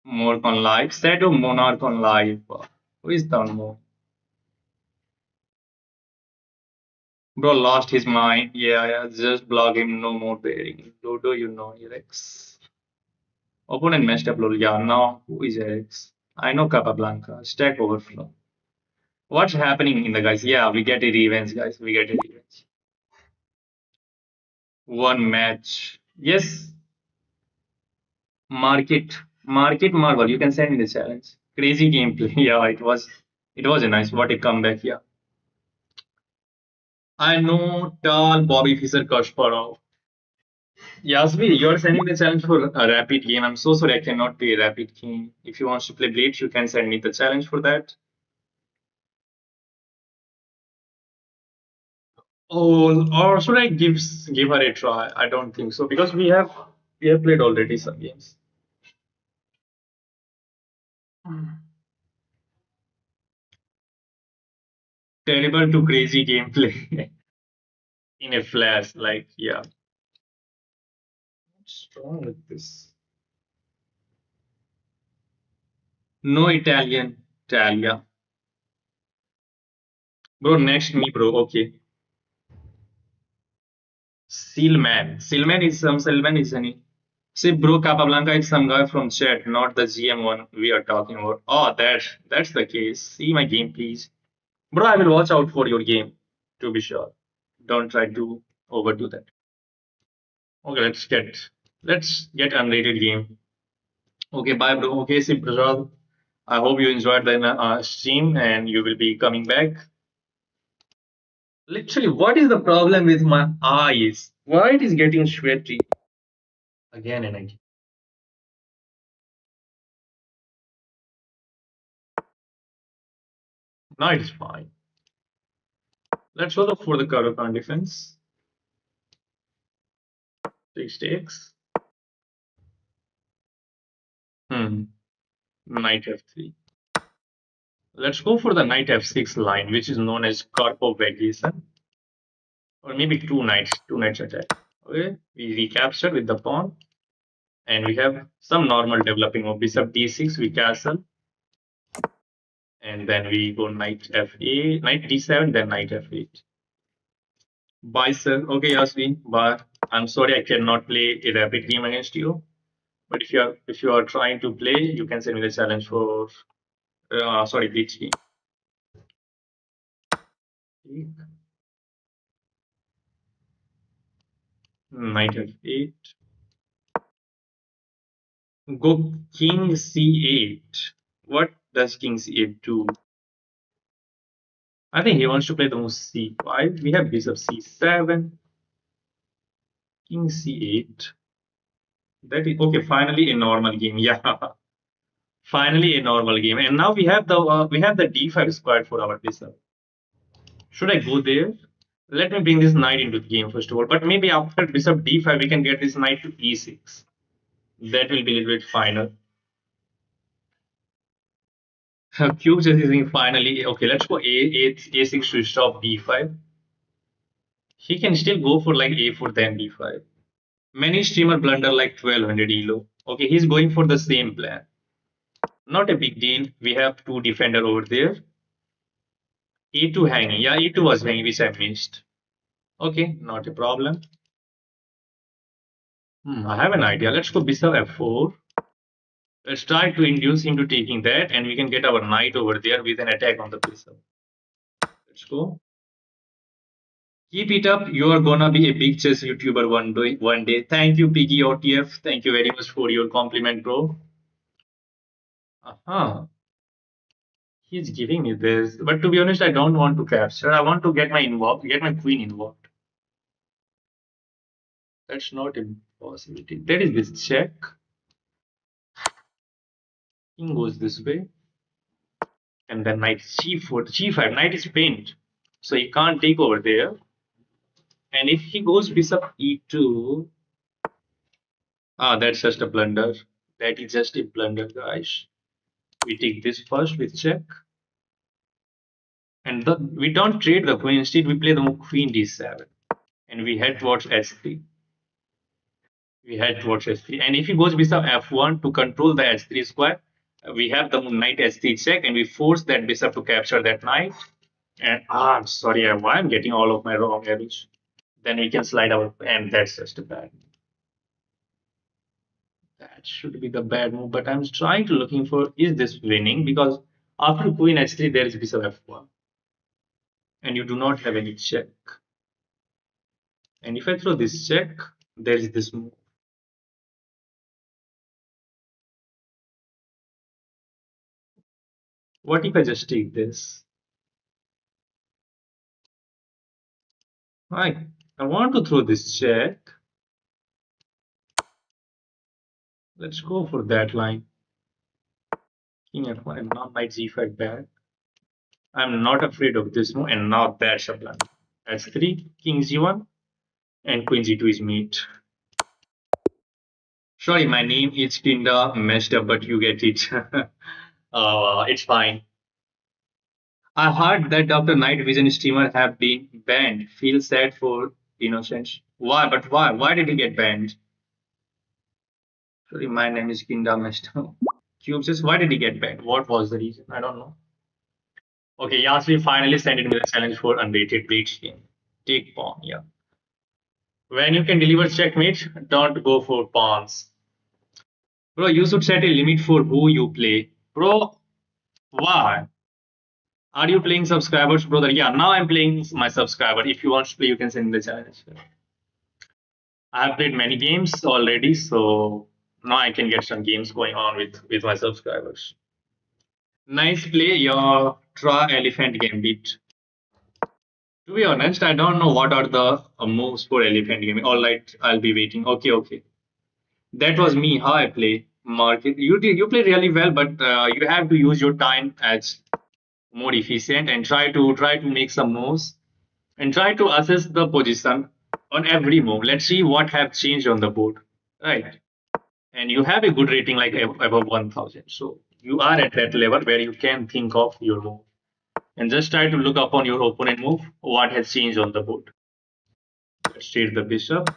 Monarch on live. Shadow Monarch on live. Who is Tanmoy? Bro lost his mind. Yeah, yeah. Just block him. No more pairing. Ludo, you know, Rex. Opponent messed up, lol. Yeah, now who is Rex? I know Capablanca. Stack overflow. What's happening in the guys? Yeah, we get a revenge, guys. We get a revenge. One match. Yes, market marvel. You can send me the challenge. Crazy gameplay. Yeah, it was a nice. What a comeback. Yeah. I know tall Bobby Fischer Kasparov. Yasvi, you're sending the challenge for a rapid game. I'm so sorry I cannot play a rapid game. If you want to play Blitz, you can send me the challenge for that. Oh, or should I give her a try? I don't think so because we have played already some games. Terrible to crazy gameplay in a flash. Like, yeah. What's wrong with this? No Italian. Italia. Bro, next me, bro. Okay. Sealman. Sealman is any. See, bro, Capablanca is some guy from chat, not the GM one we are talking about. Oh, that's the case. See my game, please. Bro, I will watch out for your game, to be sure. Don't try to overdo that. Okay, let's get unrated game. Okay, bye, bro. Okay, see, Prasad. I hope you enjoyed the stream and you will be coming back. Literally, what is the problem with my eyes? Why it is getting sweaty again and again? Now it is fine. Let's go look for the Karukan defense. Six takes. Hmm. Knight f3. Let's go for the knight f6 line, which is known as Karpov vacation, or maybe two knights attack. Okay, we recapture with the pawn, and we have some normal developing of bishop d6. We castle, and then we go knight f8, knight d7, then knight f8. Bye, sir. Okay, Yasmin. Bye. I'm sorry I cannot play a rapid game against you. But if you are trying to play, you can send me the challenge for sorry, glitch game. Knight f8. Go king c8. What does king c8 do? I think he wants to play the move c5. We have bishop c7. King c8. That is okay. Finally, a normal game. Yeah, finally a normal game. And now we have the d5 squared for our bishop. Should I go there? Let me bring this knight into the game first of all. But maybe after bishop d5, we can get this knight to e6. That will be a little bit final. Cube chasing finally. Okay, let's go a6 to stop b5. He can still go for like a4 then b5. Many streamer blunder like 1200 elo. Okay, he's going for the same plan. Not a big deal. We have two defender over there. E2 hanging. Yeah, E2 was hanging, which I missed. Okay, not a problem. I have an idea. Let's go bishop f4. Let's try to induce him to taking that, and we can get our knight over there with an attack on the bishop. Let's go. Keep it up. You are gonna be a big chess YouTuber one day. One day. Thank you, Piggy OTF. Thank you very much for your compliment, bro. Aha. He's giving me this, but to be honest, I don't want to capture. I want to get my queen involved. That's not a possibility. There is this check. King goes this way, and then knight c4, g5. Knight is pinned, so he can't take over there. And if he goes bishop e2, that's just a blunder. That is just a blunder, guys. We take this first with check, and we don't trade the queen. Instead, we play the move queen d7, and we head towards s3. We head towards h3. And if he goes bishop f1 to control the h3 square, we have the knight h3 check, and we force that bishop to capture that knight. And I'm sorry, why I'm getting all of my wrong arrows. Then we can slide our, and that's just a bad. That should be the bad move. But I'm trying to looking for is this winning because after queen h3 there is bishop f1, and you do not have any check. And if I throw this check, there is this move. What if I just take this? I want to throw this check. Let's go for that line. King f1 and now knight g5 back. I'm not afraid of this move, and now that's a blunder. h3, king g1, and queen g2 is mate. Sorry, my name is kinda messed up, but you get it. It's fine. I heard that Dr. Night Vision streamer have been banned. Feel sad for innocents. Why? But why? Why did he get banned? Sorry, my name is Kinda Master. Cube says, why did he get banned? What was the reason? I don't know. Okay, Yasri finally sent me the challenge for unrated Bleach game. Take pawn, yeah. When you can deliver checkmate, don't go for pawns. Bro, you should set a limit for who you play. Bro, why? Are you playing subscribers, brother? Yeah, now I'm playing my subscriber. If you want to play, you can send me the challenge. I have played many games already, so now I can get some games going on with my subscribers. Nice play, your try elephant gambit. To be honest, I don't know what are the moves for elephant gambit. All right, I'll be waiting. Okay, okay. That was me. How I play. Market. You play really well, but you have to use your time as more efficient and try to make some moves and try to assess the position on every move. Let's see what have changed on the board. Right. And you have a good rating like above 1000. So you are at that level where you can think of your move and just try to look upon your opponent move, what has changed on the board. Let's take the bishop.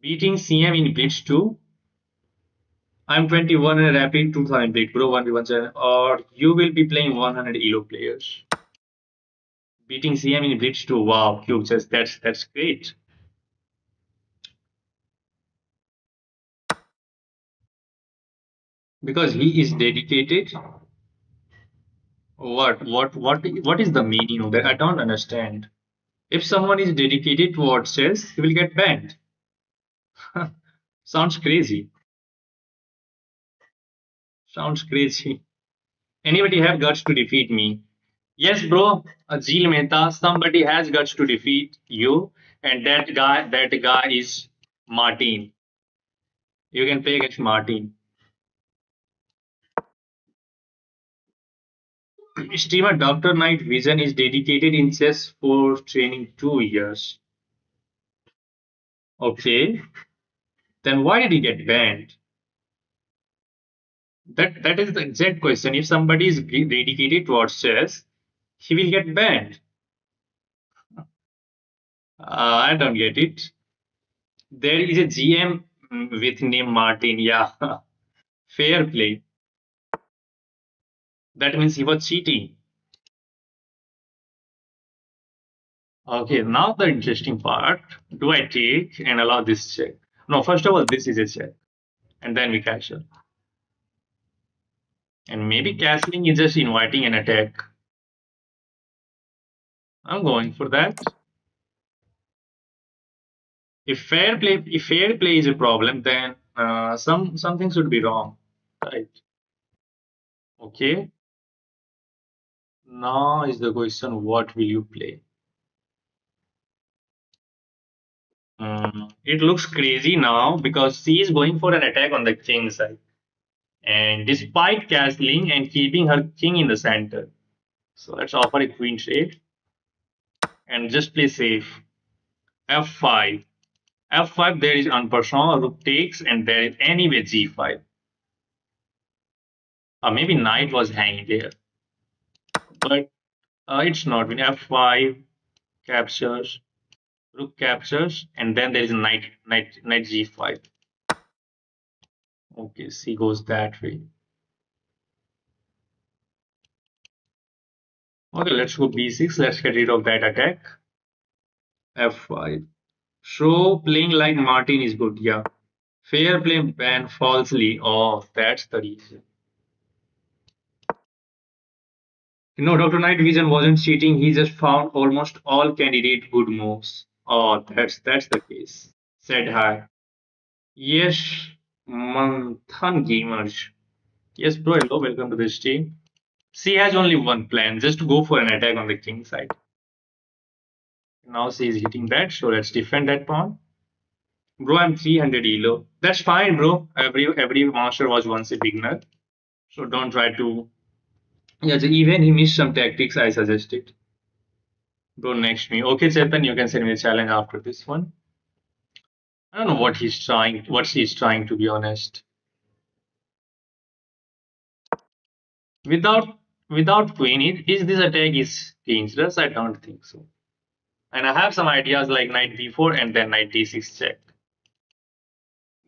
Beating CM in blitz 2. I'm 21 and a rapid 2000 blitz bro 1v1 or you will be playing 100 elo players. Beating CM in blitz 2. Wow, Cube says that's great. Because he is dedicated. What is the meaning of that? I don't understand. If someone is dedicated towards chess, he will get banned. Sounds crazy. Sounds crazy. Anybody have guts to defeat me? Yes, bro. Jeel Mehta, somebody has guts to defeat you, and that guy is Martin. You can play against Martin. Streamer Dr. Night Vision is dedicated in chess for training 2 years. Okay, then why did he get banned? That is the exact question. If somebody is dedicated towards chess, he will get banned. I don't get it. There is a GM with name Martin. Yeah, fair play. That means he was cheating. Okay, now the interesting part. Do I take and allow this check? No, first of all, this is a check, and then we castle. And maybe castling is just inviting an attack. I'm going for that. If fair play is a problem, then something should be wrong, right? Okay. Now is the question: what will you play? It looks crazy now because she is going for an attack on the king side, and despite castling and keeping her king in the center. So let's offer a queen trade and just play safe. F5. F5. There is unpersonal rook takes, and there is anyway G5. Or maybe knight was hanging there, but it's not. When F5 captures, rook captures, and then there is a knight G5. Okay, C goes that way. Okay, let's go B6. Let's get rid of that attack. F5. So playing like Martin is good, yeah. Fair play ban falsely. Oh, that's the reason. No, Dr. Night Vision wasn't cheating. He just found almost all candidate good moves. Oh, that's the case. Said hi. Yes, Manthan Gamers. Yes, bro. Hello, welcome to the stream. She has only one plan, just to go for an attack on the king side. Now she is hitting that, so let's defend that pawn. Bro, I'm 300 elo. That's fine, bro. Every master was once a beginner, so don't try to. Yeah, even he missed some tactics I suggested. Bro, next me. Okay, Chetan, you can send me a challenge after this one. I don't know what she's trying to be honest. Without Without queen, is this attack is dangerous? I don't think so. And I have some ideas like knight b4 and then knight d6 check.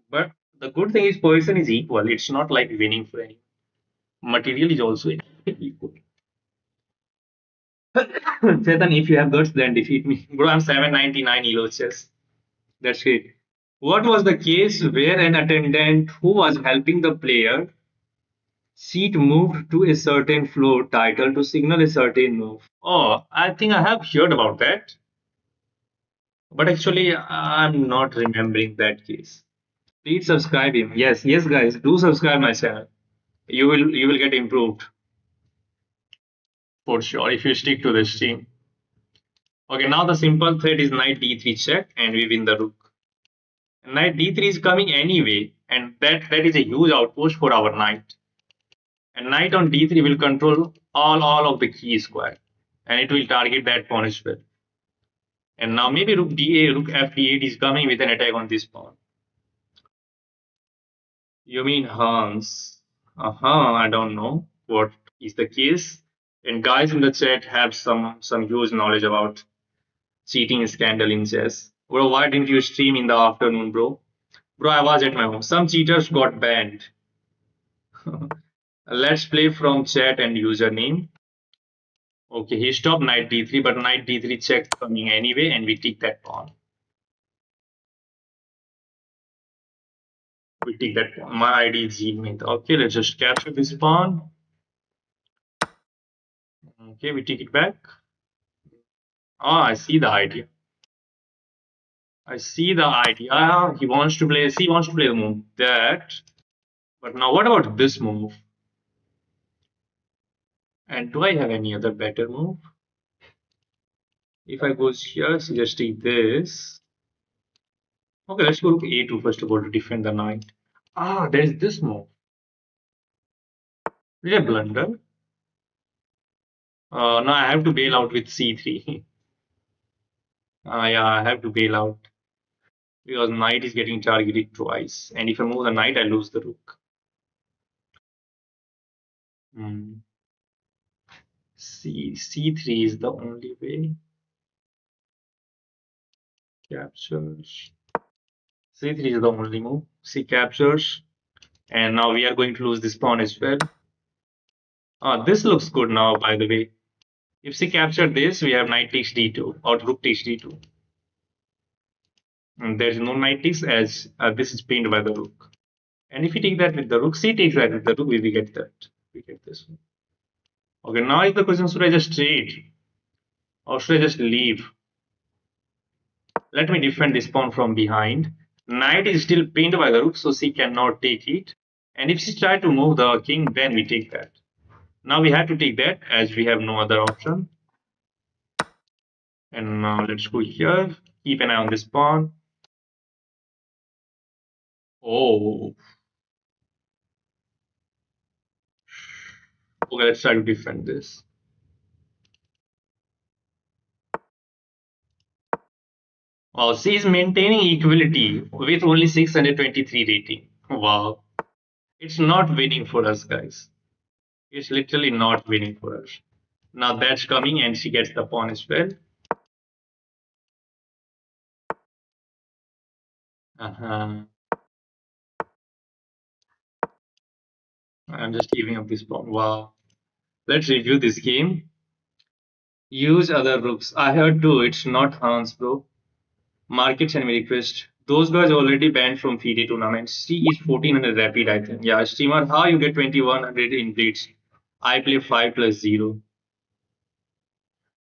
But the good thing is position is equal. It's not like winning for any. Material is also equal. Chetan, if you have guts, then defeat me. Bro, I'm 799 elo chess. That's great. What was the case where an attendant who was helping the player seat moved to a certain floor title to signal a certain move? Oh, I think I have heard about that. But actually, I'm not remembering that case. Please subscribe him. Yes, yes, guys, do subscribe my channel. You will get improved for sure if you stick to this team. Okay, now the simple threat is knight d3 check, and we win the rook. Knight d3 is coming anyway, and that is a huge outpost for our knight. And knight on d3 will control all of the key square, and it will target that pawn as well. And now maybe rook da, rook f d8 is coming with an attack on this pawn. You mean Hans? I don't know what is the case. And guys in the chat have some huge knowledge about cheating scandal in chess. Bro, why didn't you stream in the afternoon, bro? Bro, I was at my home. Some cheaters got banned. Let's play from chat and username. Okay, he stopped knight d3, but knight d3 check coming anyway, and we take that pawn. We take that pawn. My ID is Gmate. Okay, let's just capture this pawn. Okay, we take it back. Ah, I see the idea. I see the idea. He wants to play. He wants to play the move that. But now, what about this move? And do I have any other better move? If I go here, suggesting this. Okay, let's go to a2 first of all to defend the knight. Ah, there is this move. Did I blunder? No, I have to bail out with c3. Yeah, I have to bail out because knight is getting targeted twice, and if I move the knight, I lose the rook. Hmm. C3 is the only way. Captures. C3 is the only move. C captures. And now we are going to lose this pawn as well. This looks good now, by the way. If C captured this, we have knight takes d2 or rook takes d2. And there's no knight takes as this is pinned by the rook. And if we take that with the rook, C takes that with the rook, we get that. We get this one. Okay, now is the question, should I just trade? Or should I just leave? Let me defend this pawn from behind. Knight is still pinned by the rook, so C cannot take it. And if she tries to move the king, then we take that. Now we have to take that as we have no other option. And now let's go here. Keep an eye on this pawn. Oh. Okay, let's try to defend this. Wow, C is maintaining equality with only 623 rating. Wow. It's not winning for us, guys. It's literally not winning for us. Now that's coming and she gets the pawn as well. Uh-huh. I'm just giving up this pawn. Wow. Let's review this game. Use other rooks. I heard too, it's not Hans, bro. Markets and request. Those guys already banned from FIDE tournaments. C is 1400 rapid, I think. Yeah, streamer, how you get 2100 in blitz? I play 5 plus 0.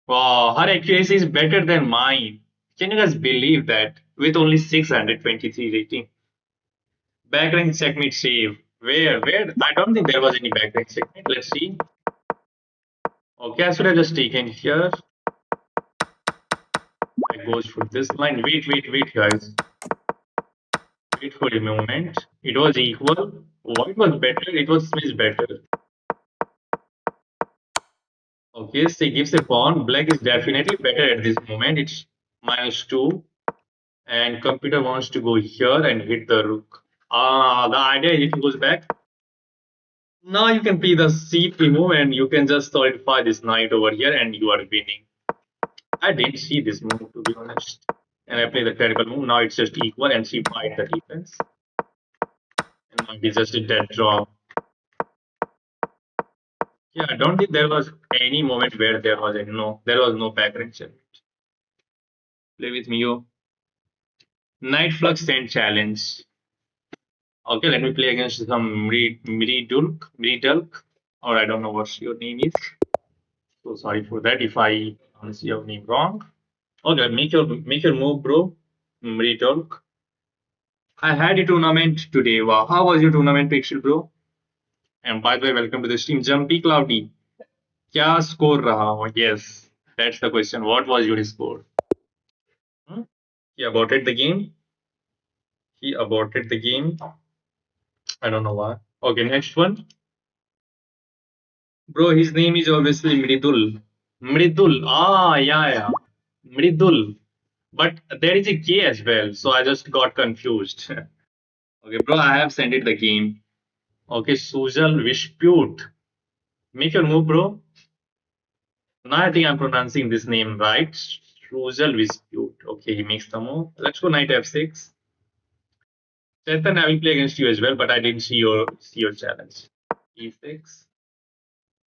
Wow, her accuracy is better than mine. Can you guys believe that? With only 623 rating. Backrank checkmate save. Where? I don't think there was any backrank checkmate. Let's see. Okay, I should have just taken here. I goes for this line. Wait, guys. Wait for a moment. It was equal. White was better. It was Smith better. Okay, so he gives a pawn. Black is definitely better at this moment. It's -2. And computer wants to go here and hit the rook. The idea is if he goes back. Now you can play the c3 move and you can just solidify this knight over here and you are winning. I didn't see this move to be honest. And I play the terrible move. Now it's just equal and she fight the defense. And now it's just a dead draw. Yeah, I don't think there was any moment where there was no back wrench. Play with me, yo. Knight Flux and challenge. Okay, let me play against some Miridulk, or I don't know what your name is. So sorry for that if I pronounce your name wrong. Okay, make your move, bro. Miridulk. I had a tournament today. Wow, how was your tournament, Pixel, bro? And by the way, welcome to the stream. Jumpy Cloudy. क्या score रहा? Yes, that's the question. What was your score? Hmm? He aborted the game. He aborted the game. I don't know why. Okay, next one. Bro, his name is obviously Mridul. Mridul. Ah, yeah, yeah. Mridul. But there is a K as well, so I just got confused. Okay, bro, I have sent it the game. Okay, Sujal Vishpute. Make your move, bro. Now I think I'm pronouncing this name right. Sujal Vishpute. Okay, he makes the move. Let's go knight f6. Chetan, I will play against you as well, but I didn't see your challenge. E6.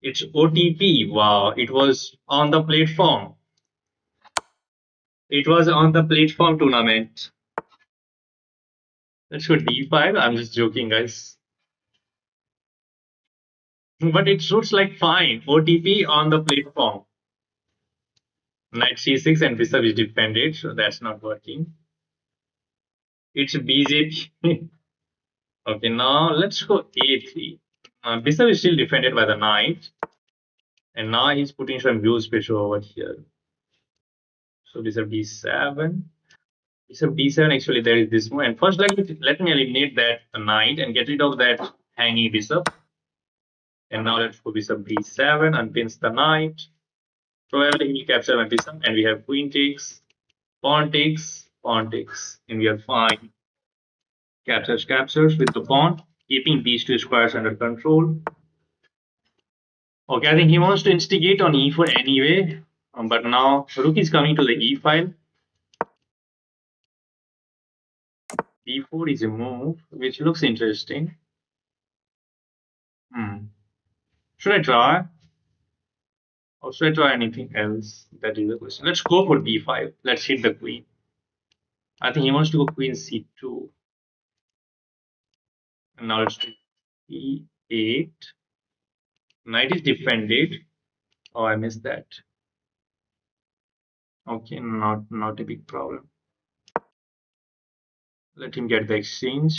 It's OTP. Wow, it was on the platform. It was on the platform tournament. Let's go D5. I'm just joking, guys. But it shoots like fine. OTP on the platform. Knight C6 and bishop is defended, so that's not working. It's BJP. Okay, now let's go A3. Bishop is still defended by the knight. And now he's putting some views pressure over here. So bishop D7. Bishop D7, actually, there is this move. And first, let me eliminate that knight and get rid of that hanging bishop. And now let's go bishop B7, unpins the knight. Probably he'll capture my bishop, and we have queen takes, pawn takes, pawn takes, and we are fine. Captures with the pawn, keeping these two squares under control. Okay, I think he wants to instigate on e4 anyway, but now rook is coming to the e file. B4 is a move which looks interesting. Should I try? Or should I try anything else? That is the question. Let's go for b5. Let's hit the queen. I think he wants to go queen c2. And now let's do e8. Knight is defended. Oh, I missed that. Okay, not a big problem. Let him get the exchange.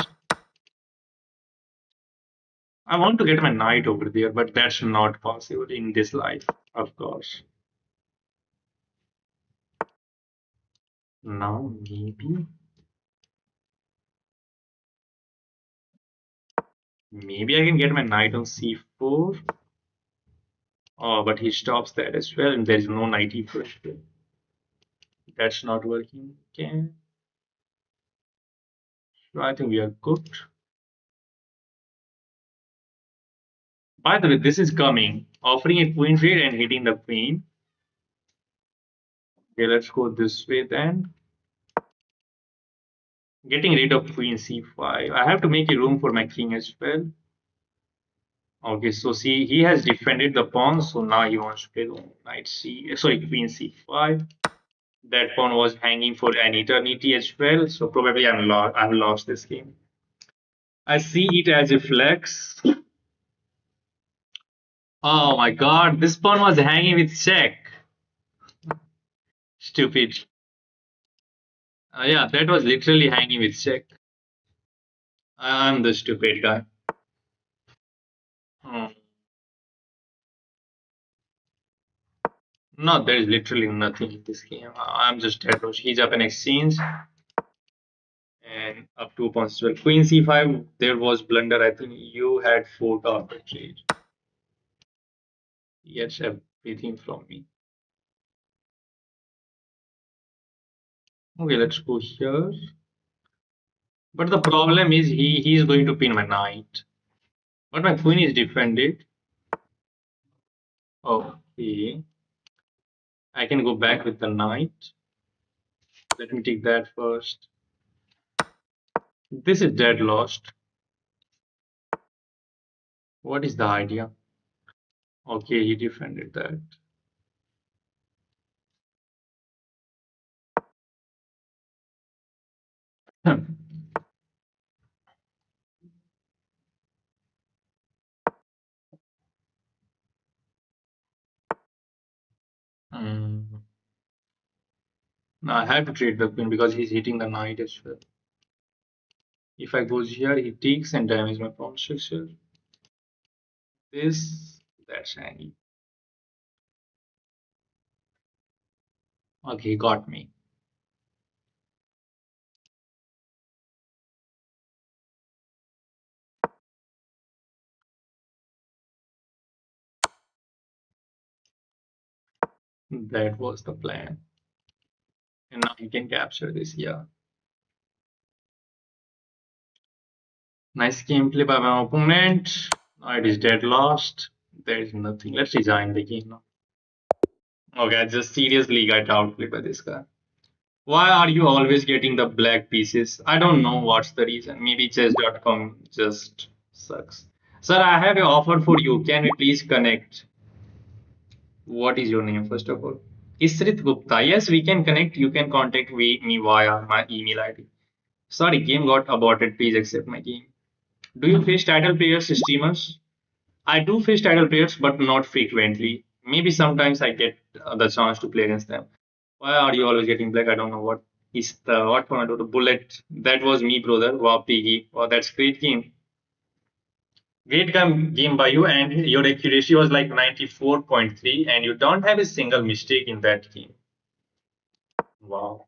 I want to get my knight over there, but that's not possible in this life, of course. Now maybe I can get my knight on c4. Oh, but he stops that as well, and there is no knight e4 as well. That's not working. Okay. So I think we are good. By the way, this is coming. Offering a queen trade and hitting the queen. Okay, let's go this way then. Getting rid of queen c5. I have to make a room for my king as well. Okay, so see, he has defended the pawn, so now he wants to play queen c5. That pawn was hanging for an eternity as well, so probably I've lost this game. I see it as a flex. Oh my god, this pawn was hanging with check. Stupid. Yeah, that was literally hanging with check. I'm the stupid guy. Hmm. No, there is literally nothing in this game. I'm just dead. He's up an exchange. And up 2 pawns as well. Queen c5, there was blunder. I think you had 4 carpet trade. He gets everything from me. Okay, let's go here. But the problem is he is going to pin my knight. But my queen is defended. Okay. I can go back with the knight. Let me take that first. This is dead lost. What is the idea? Okay, he defended that. Hmm. Now I have to trade the queen because he's hitting the knight as well. If I goes here, he takes and damages my pawn structure. This, that's handy. Okay, he got me. That was the plan. And now he can capture this, yeah. Nice gameplay by my opponent. Now it is dead lost. There is nothing. Let's resign the game now. Okay, I just seriously got outplayed by this guy. Why are you always getting the black pieces? I don't know what's the reason. Maybe chess.com just sucks. Sir, I have an offer for you. Can we please connect? What is your name, first of all? Isrit Gupta. Yes, we can connect. You can contact me via my email ID. Sorry, game got aborted. Please accept my game. Do you face title players, streamers? I do face title players, but not frequently. Maybe sometimes I get the chance to play against them. Why are you always getting black? I don't know what is the what format of the bullet. That was me, brother. Wow, Piggy. Wow, that's great game. Great game by you, and your accuracy was like 94.3, and you don't have a single mistake in that game. Wow.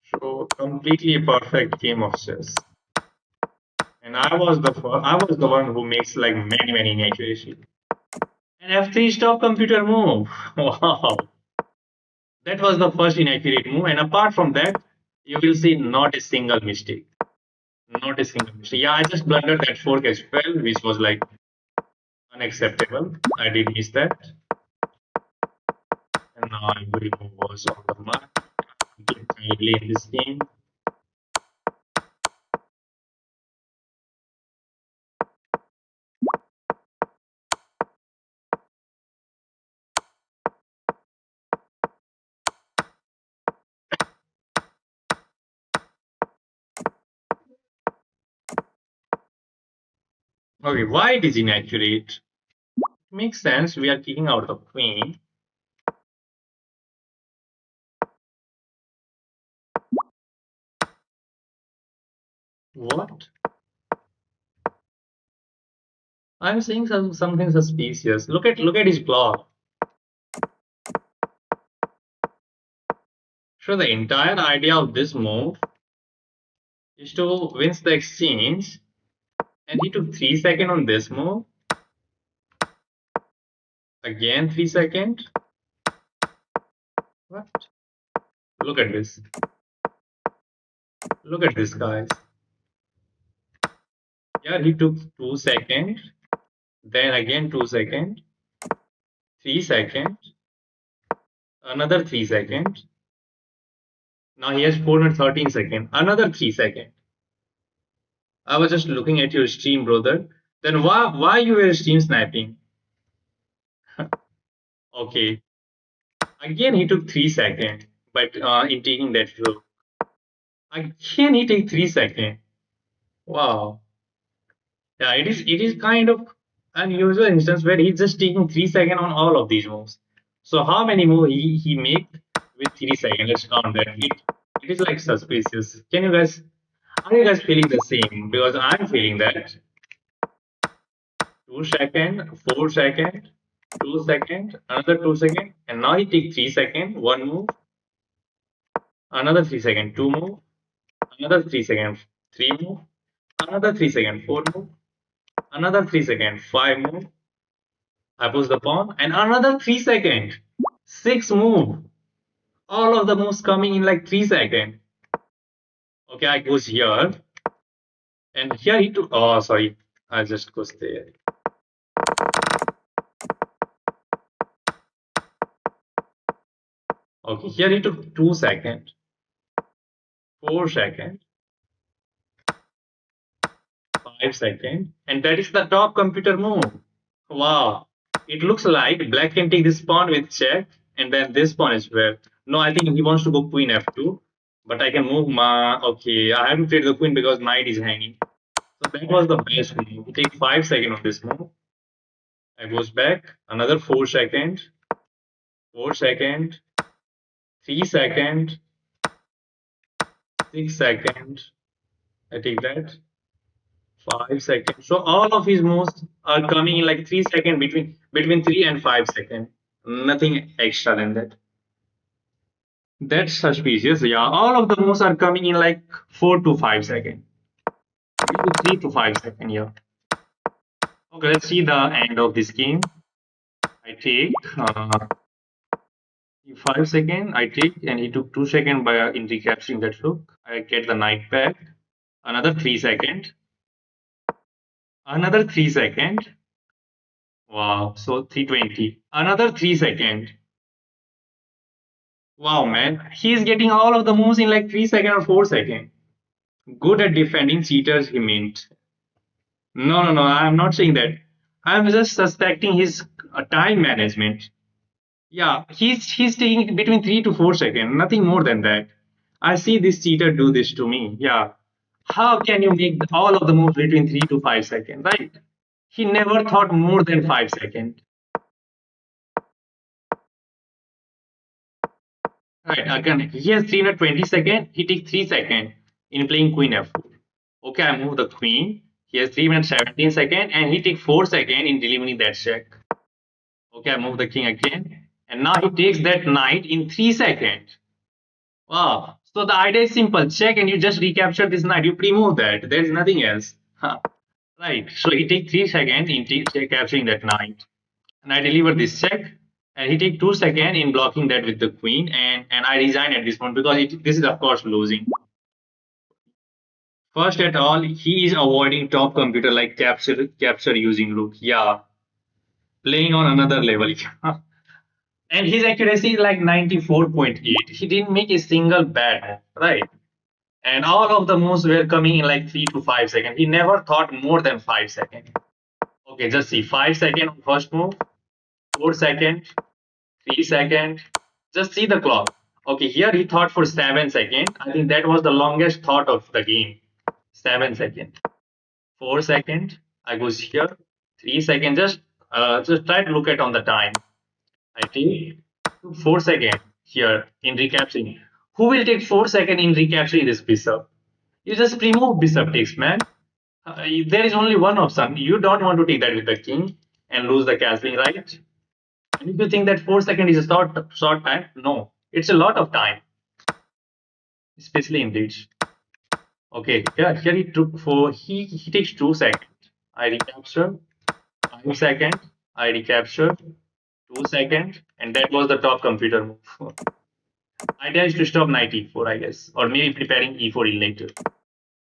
So completely a perfect game of chess. And I was the one who makes like many inaccuracy. And F3 stop computer move. Wow. That was the first inaccurate move. And apart from that, you will see not a single mistake. Not a single mistake. Yeah, I just blundered that fork as well, which was like unacceptable. I did miss that. And now I'm going to was on the mark. Get kindly in this game. Okay, why it is inaccurate? Makes sense. We are kicking out the queen. What? I'm seeing something suspicious. Look at his block. So the entire idea of this move is to win the exchange, and he took 3 seconds on this move. Again 3 seconds. What? Look at this. Look at this, guys. Yeah, he took 2 seconds. Then again 2 seconds. 3 seconds. Another 3 seconds. Now he has 413 seconds. Another 3 seconds. I was just looking at your stream, brother. Then why you were stream sniping? Okay. Again he took 3 seconds, but in taking that rook. Again he take 3 seconds. Wow. Yeah, it is kind of unusual instance where he's just taking 3 seconds on all of these moves. So how many moves he make with 3 seconds? Let's count that. It is like suspicious. Can you guys are you guys feeling the same? Because I'm feeling that 2 seconds, 4 seconds, 2 seconds, another 2 seconds, and now he take 3 seconds, one move, another 3 seconds, two move, another 3 seconds, three move, another 3 seconds, four move, another 3 seconds, five move. I push the pawn, and another 3 seconds, six move. All of the moves coming in like 3 seconds. Okay, I goes here. And here he took. Oh, sorry. I just goes there. Okay, here he took 2 seconds, 4 seconds, 5 seconds, and that is the top computer move. Wow. It looks like black can take this pawn with check, and then this pawn is where. No, I think he wants to go queen f2, but I can move my. Okay, I have to trade the queen because knight is hanging. So that was the best move. He takes 5 seconds on this move. I goes back another 4 seconds, 4 seconds, 3 seconds, 6 seconds. I take that 5 seconds. So all of his moves are coming in like 3 seconds between 3 and 5 seconds. Nothing extra than that. That's suspicious. Yeah, all of the moves are coming in like 4 to 5 seconds. Maybe 3 to 5 seconds. Yeah. Okay, let's see the end of this game. I take 5 seconds. I take, and he took 2 seconds by in recapturing that rook. I get the knight back. Another 3 seconds. Another 3 seconds. Wow. So 320. Another 3 seconds. Wow, man. He's getting all of the moves in like 3 seconds or 4 seconds. Good at defending cheaters, he meant. No, no, no. I'm not saying that. I'm just suspecting his time management. Yeah, he's taking it between 3 to 4 seconds, nothing more than that. I see this cheater do this to me. Yeah. How can you make all of the moves between 3 to 5 seconds, right? He never thought more than 5 seconds. Right, again, he has 320 seconds, he takes 3 seconds in playing Queen F4. Okay, I move the Queen. He has 3 minutes 17 seconds and he takes 4 seconds in delivering that check. Okay, I move the King again. And now he takes that Knight in 3 seconds. Wow. So the idea is simple. Check and you just recapture this knight. You pre-move that. There is nothing else. Huh. Right. So he take 3 seconds in capturing that knight. And I deliver this check. And he take 2 seconds in blocking that with the queen. And I resign at this point because this is of course losing. First at all, he is avoiding top computer like capture using rook. Yeah. Playing on another level. And his accuracy is like 94.8. He didn't make a single bad move, right? And all of the moves were coming in like 3 to 5 seconds. He never thought more than 5 seconds. Okay, just see 5 seconds on first move, 4 seconds, 3 seconds. Just see the clock. Okay, here he thought for 7 seconds. I think that was the longest thought of the game. 7 seconds, 4 seconds. I goes here, 3 seconds. Just try to look at on the time. I take 4 seconds here in recapturing. Who will take 4 seconds in recapturing this bishop? You just remove bishop takes, man. There is only one option. You don't want to take that with the king and lose the castling, right? And if you think that 4 seconds is a short time, no, it's a lot of time, especially in bridge. Okay, here he took he takes 2 seconds. I recapture 5 seconds. I recapture 2 seconds, and that was the top computer move. Idea is to stop knight e4, I guess, or maybe preparing e4 in later.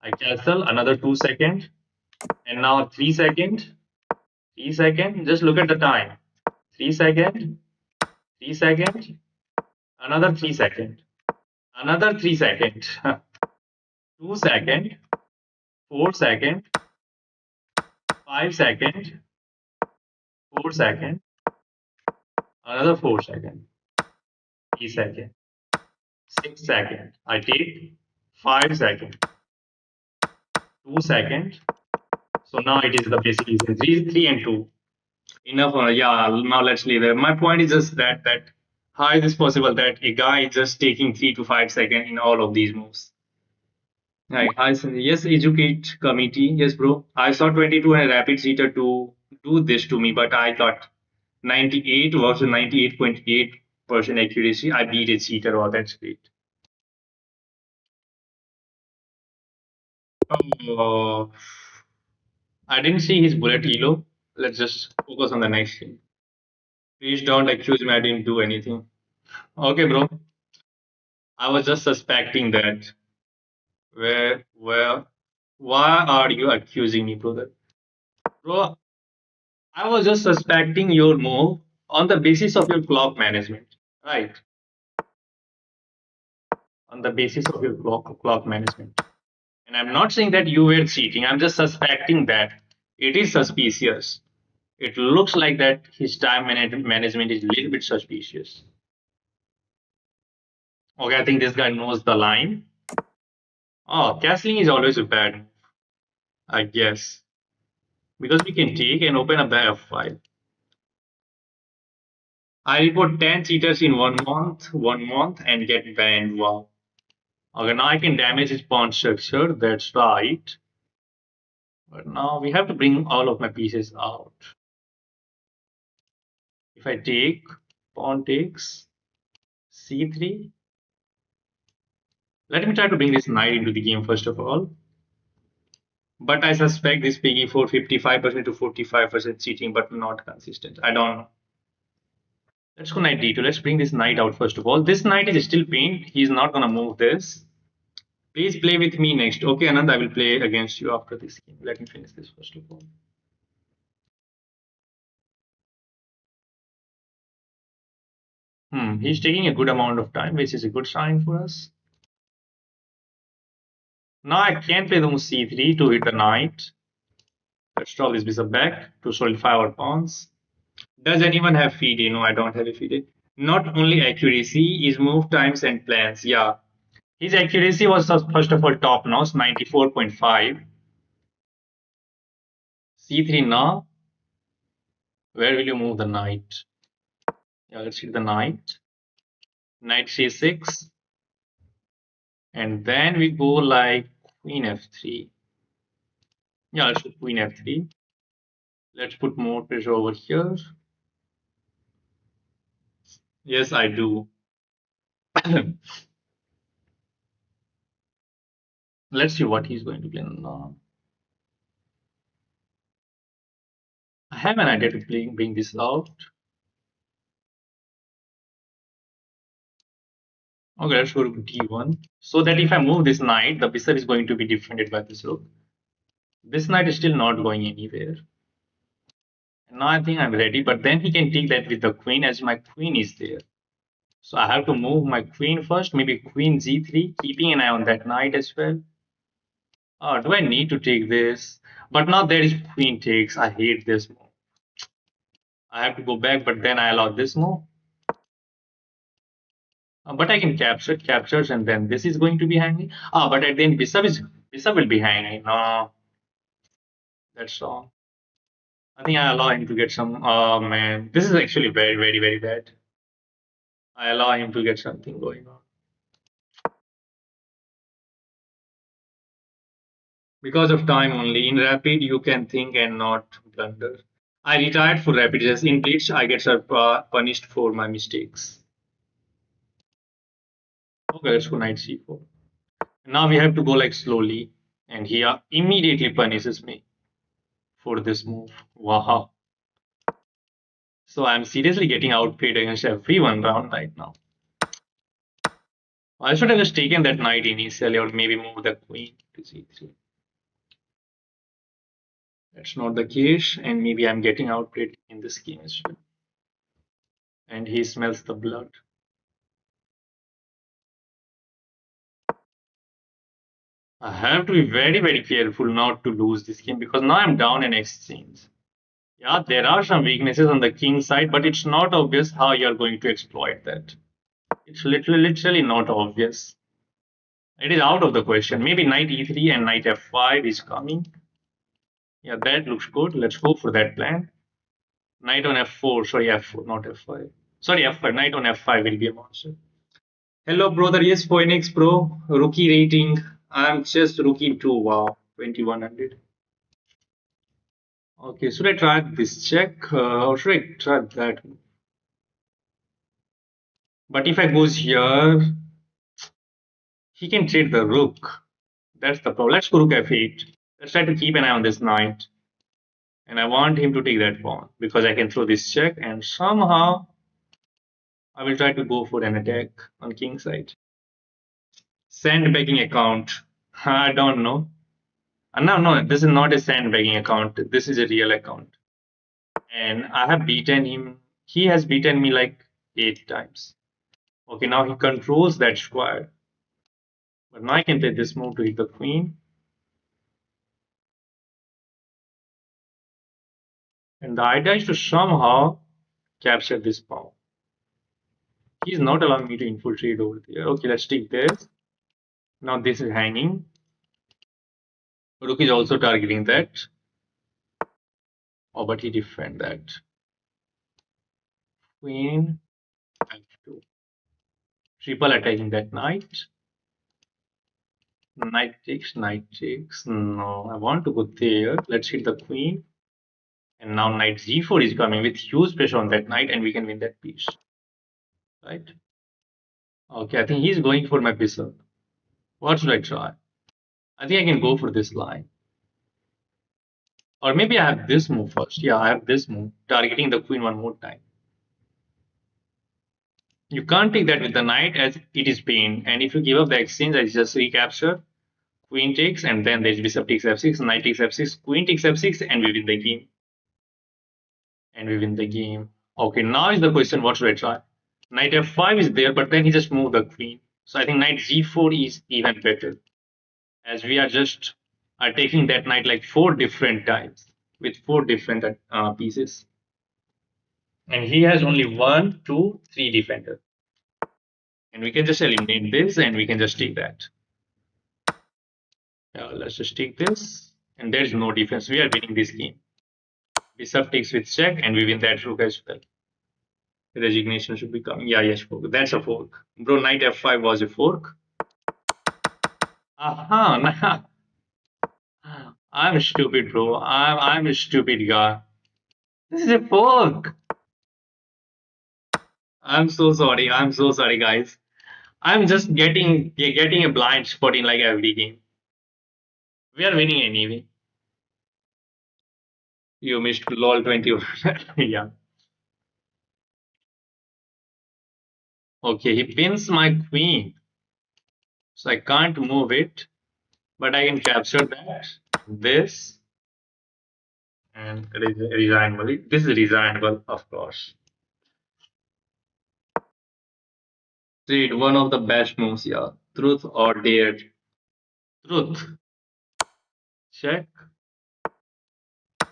I cancel another 2 seconds, and now 3 seconds. 3 seconds. Just look at the time. 3 seconds. 3 seconds. Another 3 seconds. Another 3 seconds. 2 seconds. 4 seconds. 5 seconds. 4 seconds. Another 4 seconds. 3 seconds. 6 seconds. I take 5 seconds. 2 seconds. So now it is the basic reason. Three and two. Enough. Yeah. Now let's leave it. My point is just that how is it possible that a guy is just taking 3 to 5 seconds in all of these moves? Right. Yes, educate committee. Yes, bro. I saw 22 and a rapid cheater to do this to me, but I thought 98 versus 98.8% accuracy. I beat a cheater. Oh, that's great. Oh, I didn't see his bullet elo. Let's just focus on the next thing. Please don't accuse me. I didn't do anything. Okay, bro. I was just suspecting that. Where? Why are you accusing me, brother? Bro, I was just suspecting your move on the basis of your clock management. Right. On the basis of your clock management. And I'm not saying that you were cheating. I'm just suspecting that it is suspicious. It looks like that his time management is a little bit suspicious. Okay, I think this guy knows the line. Oh, castling is always a bad move, I guess. Because we can take and open up the F file. I report 10 cheaters in 1 month, and get banned. Wow. Okay, now I can damage his pawn structure. That's right. But now we have to bring all of my pieces out. If I take, pawn takes, c3. Let me try to bring this knight into the game first of all. But I suspect this piggy for 55% to 45% cheating, but not consistent. I don't know. Let's go knight d2. Let's bring this knight out first of all. This knight is still pinned. He's not gonna move this. Please play with me next. Okay, Anand, I will play against you after this game. Let me finish this first of all. He's taking a good amount of time, which is a good sign for us. Now I can play the move c3 to hit the knight. Let's draw this bishop back to solidify our pawns. Does anyone have FIDE? No, I don't have a FIDE. Not only accuracy, is move times and plans. Yeah. His accuracy was first of all top notch, 94.5. c3 now. Where will you move the knight? Yeah, let's hit the knight. Knight c6. And then we go like queen f3. Yeah, let's put queen f3. Let's put more pressure over here. Yes, I do. Let's see what he's going to play now. I have an idea to bring this out. Okay, let's go to d1. So that if I move this knight, the bishop is going to be defended by this rook. This knight is still not going anywhere. And now I think I'm ready, but then he can take that with the queen as my queen is there. So I have to move my queen first, maybe queen g3, keeping an eye on that knight as well. Oh, do I need to take this? But now there is queen takes. I hate this move. I have to go back, but then I allow this move. But I can capture it, captures, and then this is going to be hanging. But at the end, bishop will be hanging. No, that's wrong. I think I allow him to get some. Oh man, this is actually very, very, very bad. I allow him to get something going on. Because of time only. In rapid, you can think and not blunder. I retired for rapid chess. In blitz, I get punished for my mistakes. Okay, let's go knight c4. Now we have to go like slowly, and he immediately punishes me for this move. Wow. So I'm seriously getting outplayed against everyone round right now. I should have just taken that knight initially, or maybe move the queen to c3. That's not the case, and maybe I'm getting outplayed in this game as well. And he smells the blood. I have to be very, very careful not to lose this game because now I'm down in exchange. Yeah, there are some weaknesses on the king side, but it's not obvious how you're going to exploit that. It's literally not obvious. It is out of the question. Maybe knight e3 and knight f5 is coming. Yeah, that looks good. Let's go for that plan. Knight on f4. Sorry, f4, not f5. Sorry, f5. Knight on f5 will be a monster. Hello, brother. Yes, Phoenix Pro. Rookie rating. I'm just rookie 2. Wow, 2100. Okay, should I try this check or should I try that? But if I goes here, he can trade the rook. That's the problem. Let's go rook f8. Let's try to keep an eye on this knight. And I want him to take that pawn because I can throw this check and somehow I will try to go for an attack on king side. Sandbagging account. I don't know. No, no, this is not a sandbagging account. This is a real account. And I have beaten him. He has beaten me like 8 times. Okay, now he controls that square. But now I can play this move to hit the queen. And the idea is to somehow capture this pawn. He's not allowing me to infiltrate over there. Okay, let's take this. Now this is hanging. Rook is also targeting that. Oh, but he defend that. Queen f2. Triple attacking that knight. Knight takes, knight takes. No, I want to go there. Let's hit the queen. And now knight g4 is coming with huge pressure on that knight, and we can win that piece. Right? Okay, I think he's going for my bishop. What should I try? I think I can go for this line. Or maybe I have this move first. Yeah, I have this move, targeting the queen one more time. You can't take that with the knight as it is pain. And if you give up the exchange, I just recapture. Queen takes, and then there's bishop takes f6, knight takes f6, queen takes f6, and we win the game. And we win the game. Okay, now is the question, what should I try? Knight f5 is there, but then he just moved the queen. So I think knight g4 is even better. As we are just taking that knight like 4 different times with 4 different pieces. And he has only 1, 2, 3 defender. And we can just eliminate this and we can just take that. Let's just take this. And there is no defense. We are winning this game. Bishop takes with check and we win that rook as well. Resignation should be coming. Yeah, yes, fork. That's a fork. Bro, knight f5 was a fork. Aha, nah. I'm stupid, bro. I'm a stupid guy. This is a fork. I'm so sorry. I'm so sorry, guys. I'm just getting a blind spot in like every game. We are winning anyway. You missed lol 21. Yeah. Okay, he pins my queen. So I can't move it, but I can capture that. This and resignable. This is resignable, of course. Trade one of the best moves, yeah. Truth or dare. Truth. Check.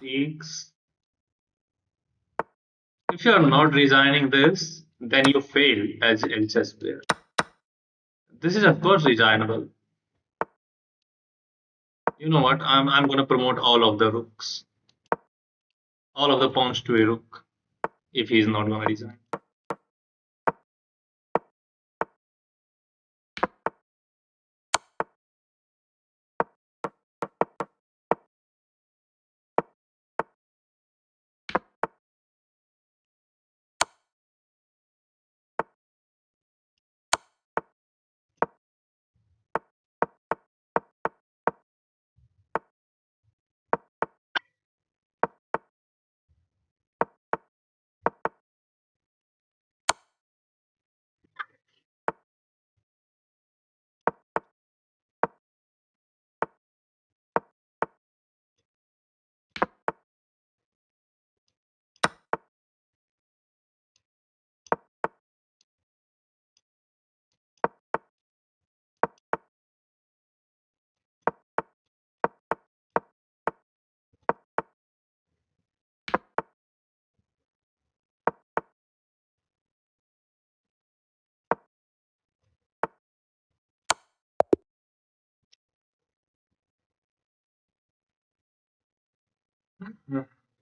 Takes. If you are not resigning this, then you fail as a chess player. This is of course resignable. You know what? I'm gonna promote all of the rooks. All of the pawns to a rook if he's not gonna resign.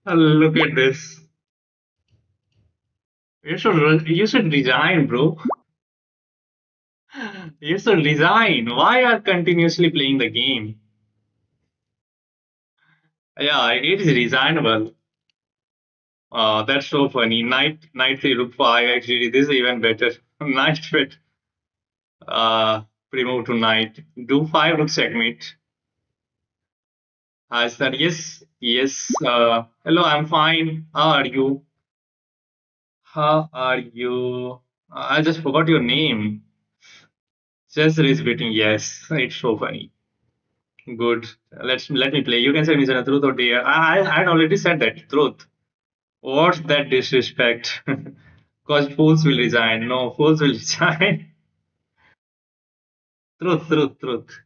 Look at this. You should resign, bro. You should resign. Why are continuously playing the game? Yeah, it is resignable. That's so funny. Knight 3 rook 5. Actually, this is even better. Knight fit. Pre-move to knight. Do 5 rook checkmate. Hi sir. Yes, yes. Hello, I'm fine. How are you? How are you? I just forgot your name. Just is beating. Yes, it's so funny. Good. Let me play. You can say me the truth or dare. I had already said that truth. What's that disrespect? Because fools will resign. No, fools will resign. Truth, truth, truth.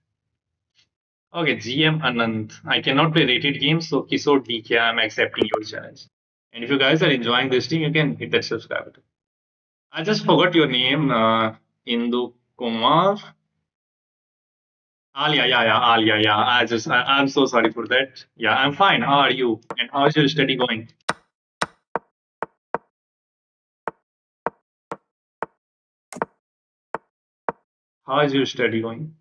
Okay, GM Anand. I cannot play rated games, so Kishore DK, I'm accepting your challenge. And if you guys are enjoying this thing, you can hit that subscribe button. I just forgot your name, Indu Kumar. Alia, yeah, Alia, yeah. I'm so sorry for that. Yeah, I'm fine. How are you? And how's your study going? How is your study going?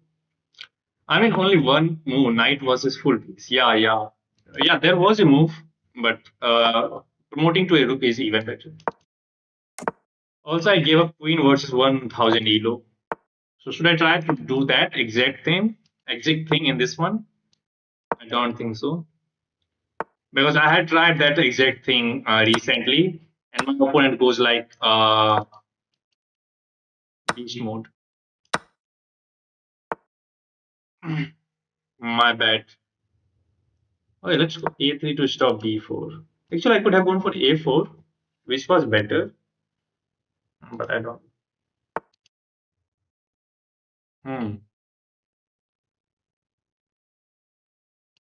I mean, only one move, knight versus full piece. Yeah, yeah. Yeah, there was a move, but promoting to a rook is even better. Also, I gave up queen versus 1000 elo. So should I try to do that exact thing in this one? I don't think so. Because I had tried that exact thing recently, and my opponent goes like beast mode. My bad. Okay, let's go a3 to stop b4. Actually, I could have gone for a4, which was better, but I don't. Hmm.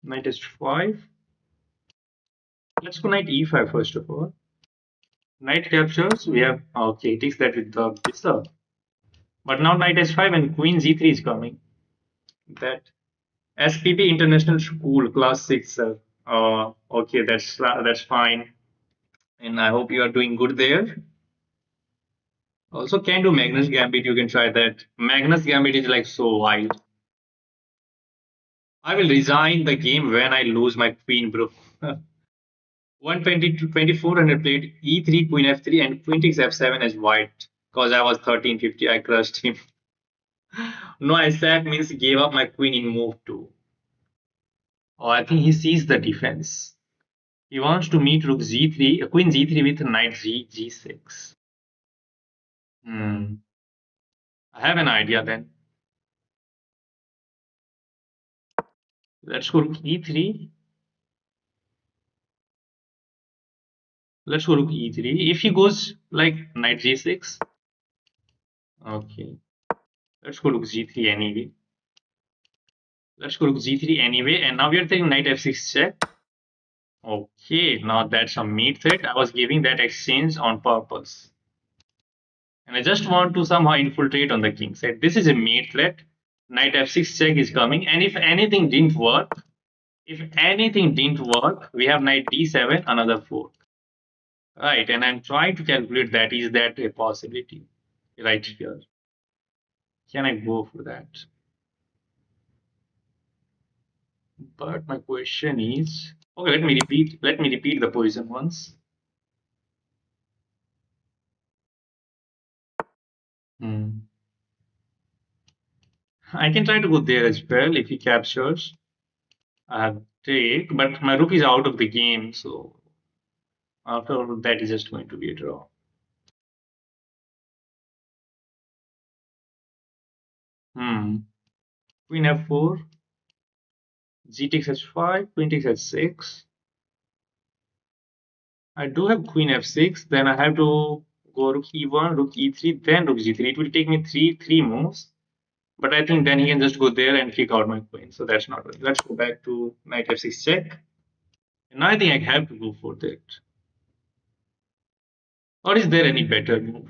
Knight h5. Let's go knight e5 first of all. Knight captures. We have okay, takes that with the bishop. But now knight h5 and queen g3 is coming. That SPB International School Class 6, sir. Okay, that's fine. And I hope you are doing good there. Also, can do Magnus Gambit. You can try that. Magnus Gambit is like so wild. I will resign the game when I lose my queen, bro. 120 to 2400 played e3, queen f3, and queen takes f7 as white. Because I was 1350, I crushed him. No, I sack means he gave up my queen in move 2. Oh, I think he sees the defense. He wants to meet rook g3, queen g3 with knight g6. Hmm. I have an idea then. Let's go rook e3. Let's go rook e3. If he goes like knight g6, okay. Let's go rook g3 anyway. Let's go rook g3 anyway. And now we are taking knight f6 check. Okay, now that's a mate threat. I was giving that exchange on purpose. And I just want to somehow infiltrate on the king side. This is a mate threat. Knight f6 check is coming. And if anything didn't work, we have knight d7, another fork. Right, and I'm trying to calculate that. Is that a possibility? Right here. Can I go for that? But my question is, okay, let me repeat the position once. Hmm. I can try to go there as well if he captures. I have take, but my rook is out of the game, so after all that is just going to be a draw. Hmm. Queen f4, g takes h5, queen takes h6. I do have queen f6, then I have to go rook e1, rook e3, then rook g3. It will take me three moves, but I think then he can just go there and kick out my queen. So that's not good. Let's go back to knight f6 check. And I think I have to go for that. Or is there any better move?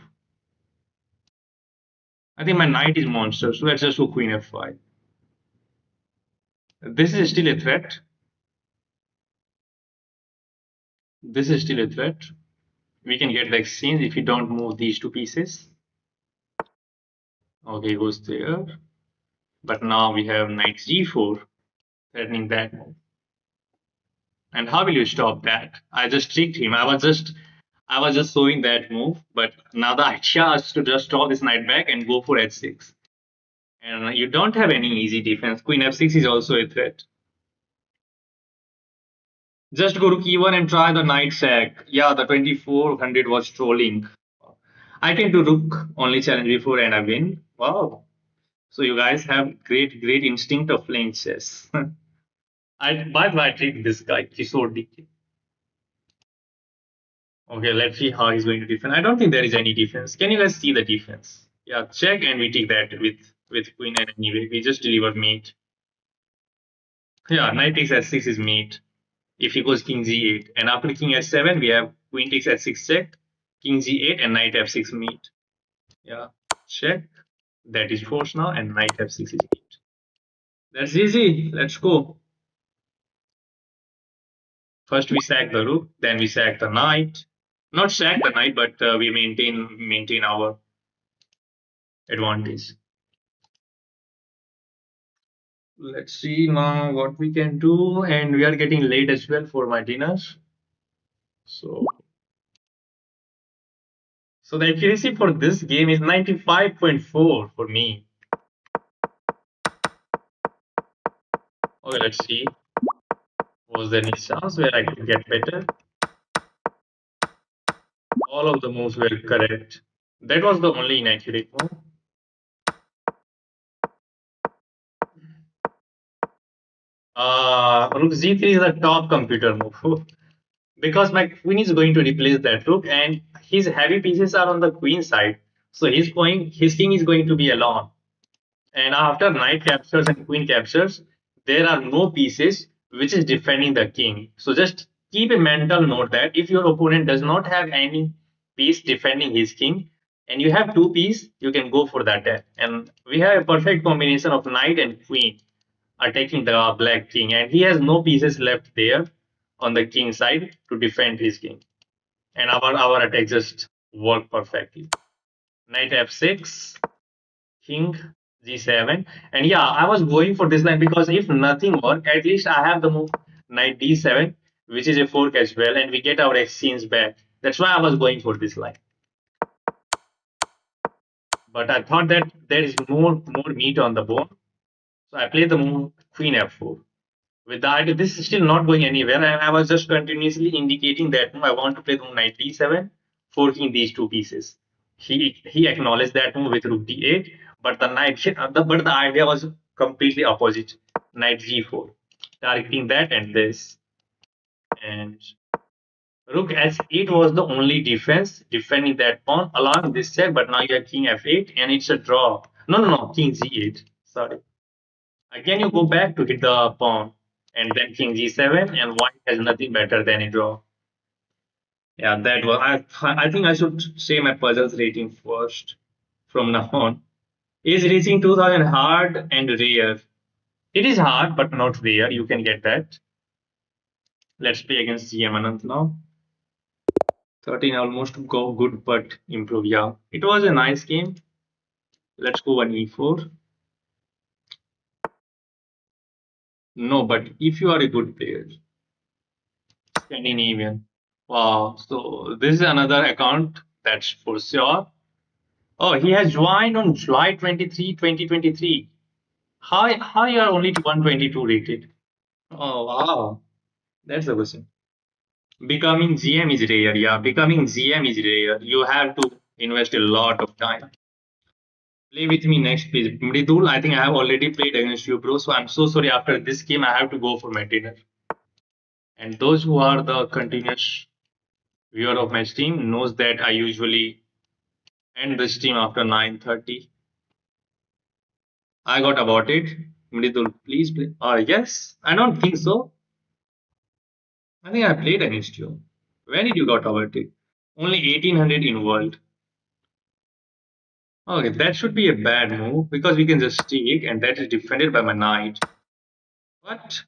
I think my knight is monster, so let's just go queen f5. This is still a threat. This is still a threat. We can get the exchange if we don't move these two pieces. Okay, goes there. But now we have knight g4 threatening that move. And how will you stop that? I just tricked him. I was just showing that move, but now the idea is to just draw this knight back and go for h6. And you don't have any easy defense. Queen f6 is also a threat. Just go rook e1 and try the knight sack. Yeah, the 2400 was trolling. I can do rook only challenge before and I win. Wow. So you guys have great instinct of playing chess. By the way, I treat this guy Kishore DK. Okay, let's see how he's going to defend. I don't think there is any defense. Can you guys see the defense? Yeah, check and we take that with queen and anyway. We just deliver mate. Yeah, knight takes s6 is mate. If he goes king g8, and after king s7, we have queen takes s6 check, king g8, and knight f6 mate. Yeah, check. That is forced now, and knight f6 is mate. That's easy. Let's go. First we sack the rook, then we sack the knight. Not sack the knight, but we maintain our advantage. Let's see now what we can do, and we are getting late as well for my dinner. So, so the accuracy for this game is 95.4 for me. Okay, let's see. Was there any chance where I could get better? All of the moves were correct. That was the only inaccurate move. Rook g3 is a top computer move because my queen is going to replace that rook, and his heavy pieces are on the queen side. So his king is going to be alone. And after knight captures and queen captures, there are no pieces which is defending the king. So just keep a mental note that if your opponent does not have any piece defending his king, and you have two pieces, you can go for that. And we have a perfect combination of knight and queen attacking the black king, and he has no pieces left there on the king side to defend his king. And our attack just worked perfectly. Knight f6, king g7, and yeah, I was going for this line because if nothing work, at least I have the move knight d7, which is a fork as well, and we get our exchange back. That's why I was going for this line. But I thought that there is more meat on the bone, so I played the move queen f4. With the idea, this is still not going anywhere, and I was just continuously indicating that I want to play the move knight d7, forking these two pieces. He acknowledged that move with rook d8, but the idea was completely opposite. Knight g4, targeting that and this, and rook s8 was the only defense defending that pawn along this check. But now you have king f8, and it's a draw. No, king g8. Sorry. Again, you go back to hit the pawn, and then king g7, and white has nothing better than a draw. Yeah, that was. I think I should say my puzzles rating first from now on. Is reaching 2000 hard and rare? It is hard, but not rare. You can get that. Let's play against GM Anant now. 13 almost go good, but improve. Yeah, it was a nice game. Let's go one e4. No, but if you are a good player, Scandinavian. Wow. So this is another account that's for sure. Oh, he has joined on July 23, 2023. How you are only 122 rated? Oh wow. That's the question. Becoming GM is rare. Yeah, becoming GM is rare. You have to invest a lot of time. Play with me next, please. Mridul, I think I have already played against you, bro. So I'm so sorry. After this game, I have to go for my dinner. And those who are the continuous viewer of my stream knows that I usually end the stream after 9:30. I got about it. Mridul, please play. Yes, I don't think so. I think I played against you. When did you got about it? Only 1800 in world. Okay, that should be a bad move because we can just take, and that is defended by my knight. What?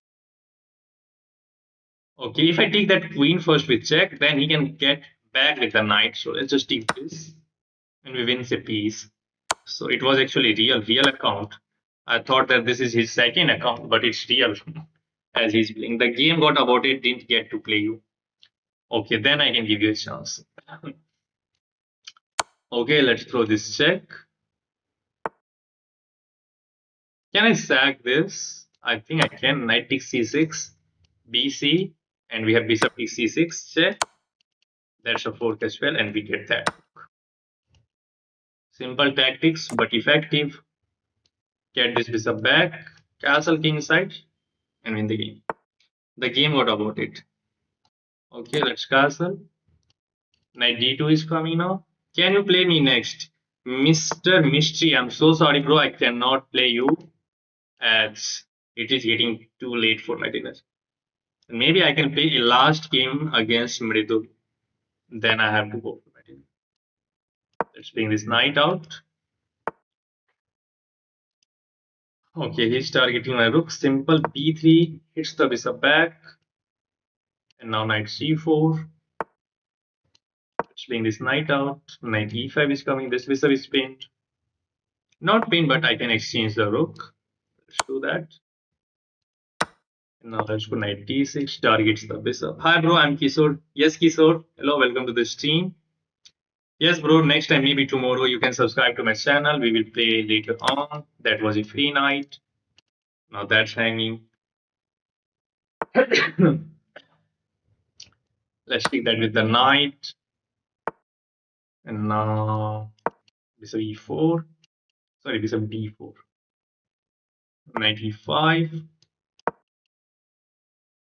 Okay, if I take that queen first with check, then he can get back with the knight. So let's just take this, and we win a piece. So it was actually real account. I thought that this is his second account, but it's real as he's playing. The game got aborted, didn't get to play you. Okay, then I can give you a chance. Okay, let's throw this check. Can I sack this? I think I can. Knight takes c6, bc, and we have bishop takes c6 check. That's a fork as well, and we get that. Simple tactics, but effective. Get this bishop back. Castle king side and win the game. The game got about it. Okay, let's castle. Knight d2 is coming now. Can you play me next? Mr. Mystery, I'm so sorry, bro. I cannot play you as it is getting too late for my dinner. Maybe I can play a last game against Mridul. Then I have to go for my dinner. Let's bring this knight out. Okay, he's targeting my rook. Simple b3 hits the bishop back. And now knight c4. Let's bring this knight out. Knight e5 is coming. This bishop is pinned. Not pinned, but I can exchange the rook. Let's do that. And now let's go knight d6. Targets the bishop. Hi, bro. I'm Kishore. Yes, Kishore. Hello, welcome to the stream. Yes, bro. Next time, maybe tomorrow, you can subscribe to my channel. We will play later on. That was a free night. Now that's hanging. Let's take that with the knight. And now bishop e4. Sorry, bishop d4. Knight e5.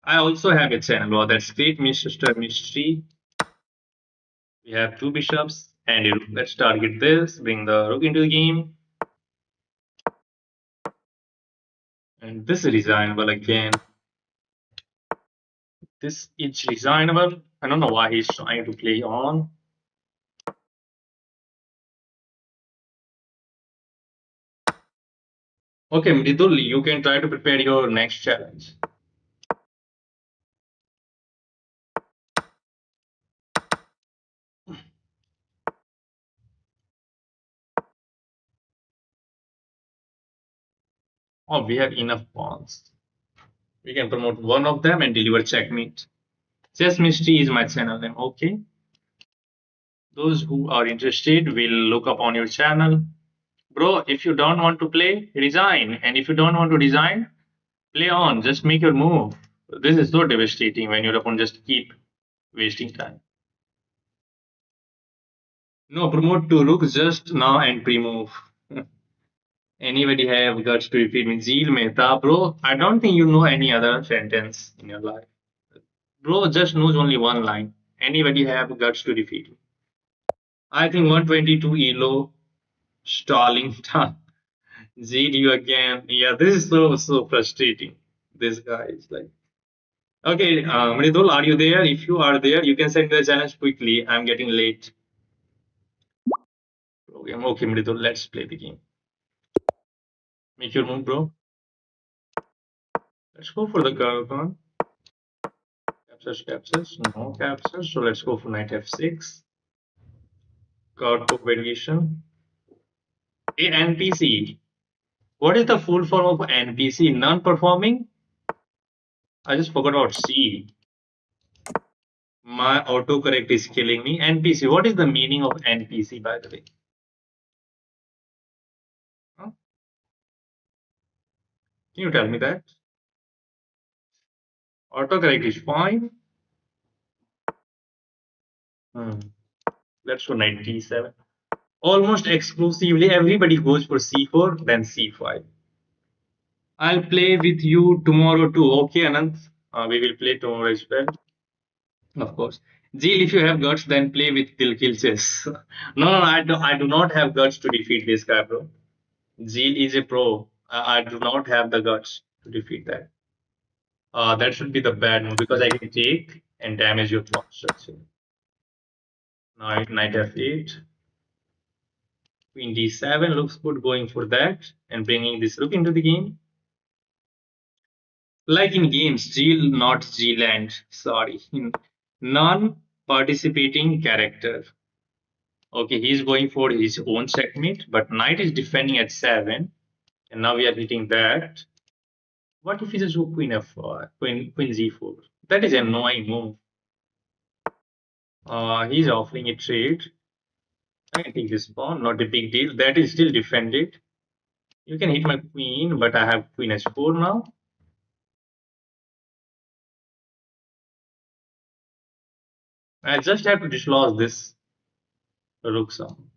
I also have a channel. Oh, that's great, Mr. Mystery. We have two bishops and a rook. Let's target this. Bring the rook into the game. And this is resignable again. This is resignable. I don't know why he's trying to play on. Okay, Mridul, you can try to prepare your next challenge. Oh, we have enough pawns. We can promote one of them and deliver checkmate. Chess Mystery is my channel name. Okay. Those who are interested will look up on your channel. Bro, if you don't want to play, resign. And if you don't want to resign, play on. Just make your move. This is so devastating when your opponent just keep wasting time. No, promote to rook just now and pre-move. Anybody have guts to defeat me? Zeel Mehta, bro. I don't think you know any other sentence in your life. Bro just knows only one line. Anybody have guts to defeat me? I think 122 elo stalling time. Zed you again. Yeah, this is so frustrating. This guy is like. Okay, Mridul, are you there? If you are there, you can send the challenge quickly. I'm getting late. Program. Okay, Mridul, let's play the game. Make your move, bro. Let's go for the Gargon. Captures, captures. No captures. So let's go for knight f6. Guard book variation. A NPC. What is the full form of NPC? Non-performing? I just forgot about C. My autocorrect is killing me. NPC. What is the meaning of NPC, by the way? Huh? Can you tell me that? Autocorrect is fine. Hmm. Let's go knight d7. Almost exclusively, everybody goes for c4, then c5. I'll play with you tomorrow too. Okay, Anand. We will play tomorrow as well. Of course. Zeel, if you have guts, then play with Tilkil chess. No, I do not have guts to defeat this guy, bro. Zeel is a pro. I do not have the guts to defeat that. That should be the bad move because I can take and damage your pawn structure. Knight f8. Queen d7 looks good going for that and bringing this rook into the game. Like in games, Zeel, not Zealand. Sorry. Non-participating character. Okay, he's going for his own checkmate, but knight is defending at 7. And now we are hitting that. What if he just go queen f4, queen z4? That is an annoying move. He's offering a trade. I can take this pawn, not a big deal. That is still defended. You can hit my queen, but I have queen h4 now. I just have to dislodge this rook sum.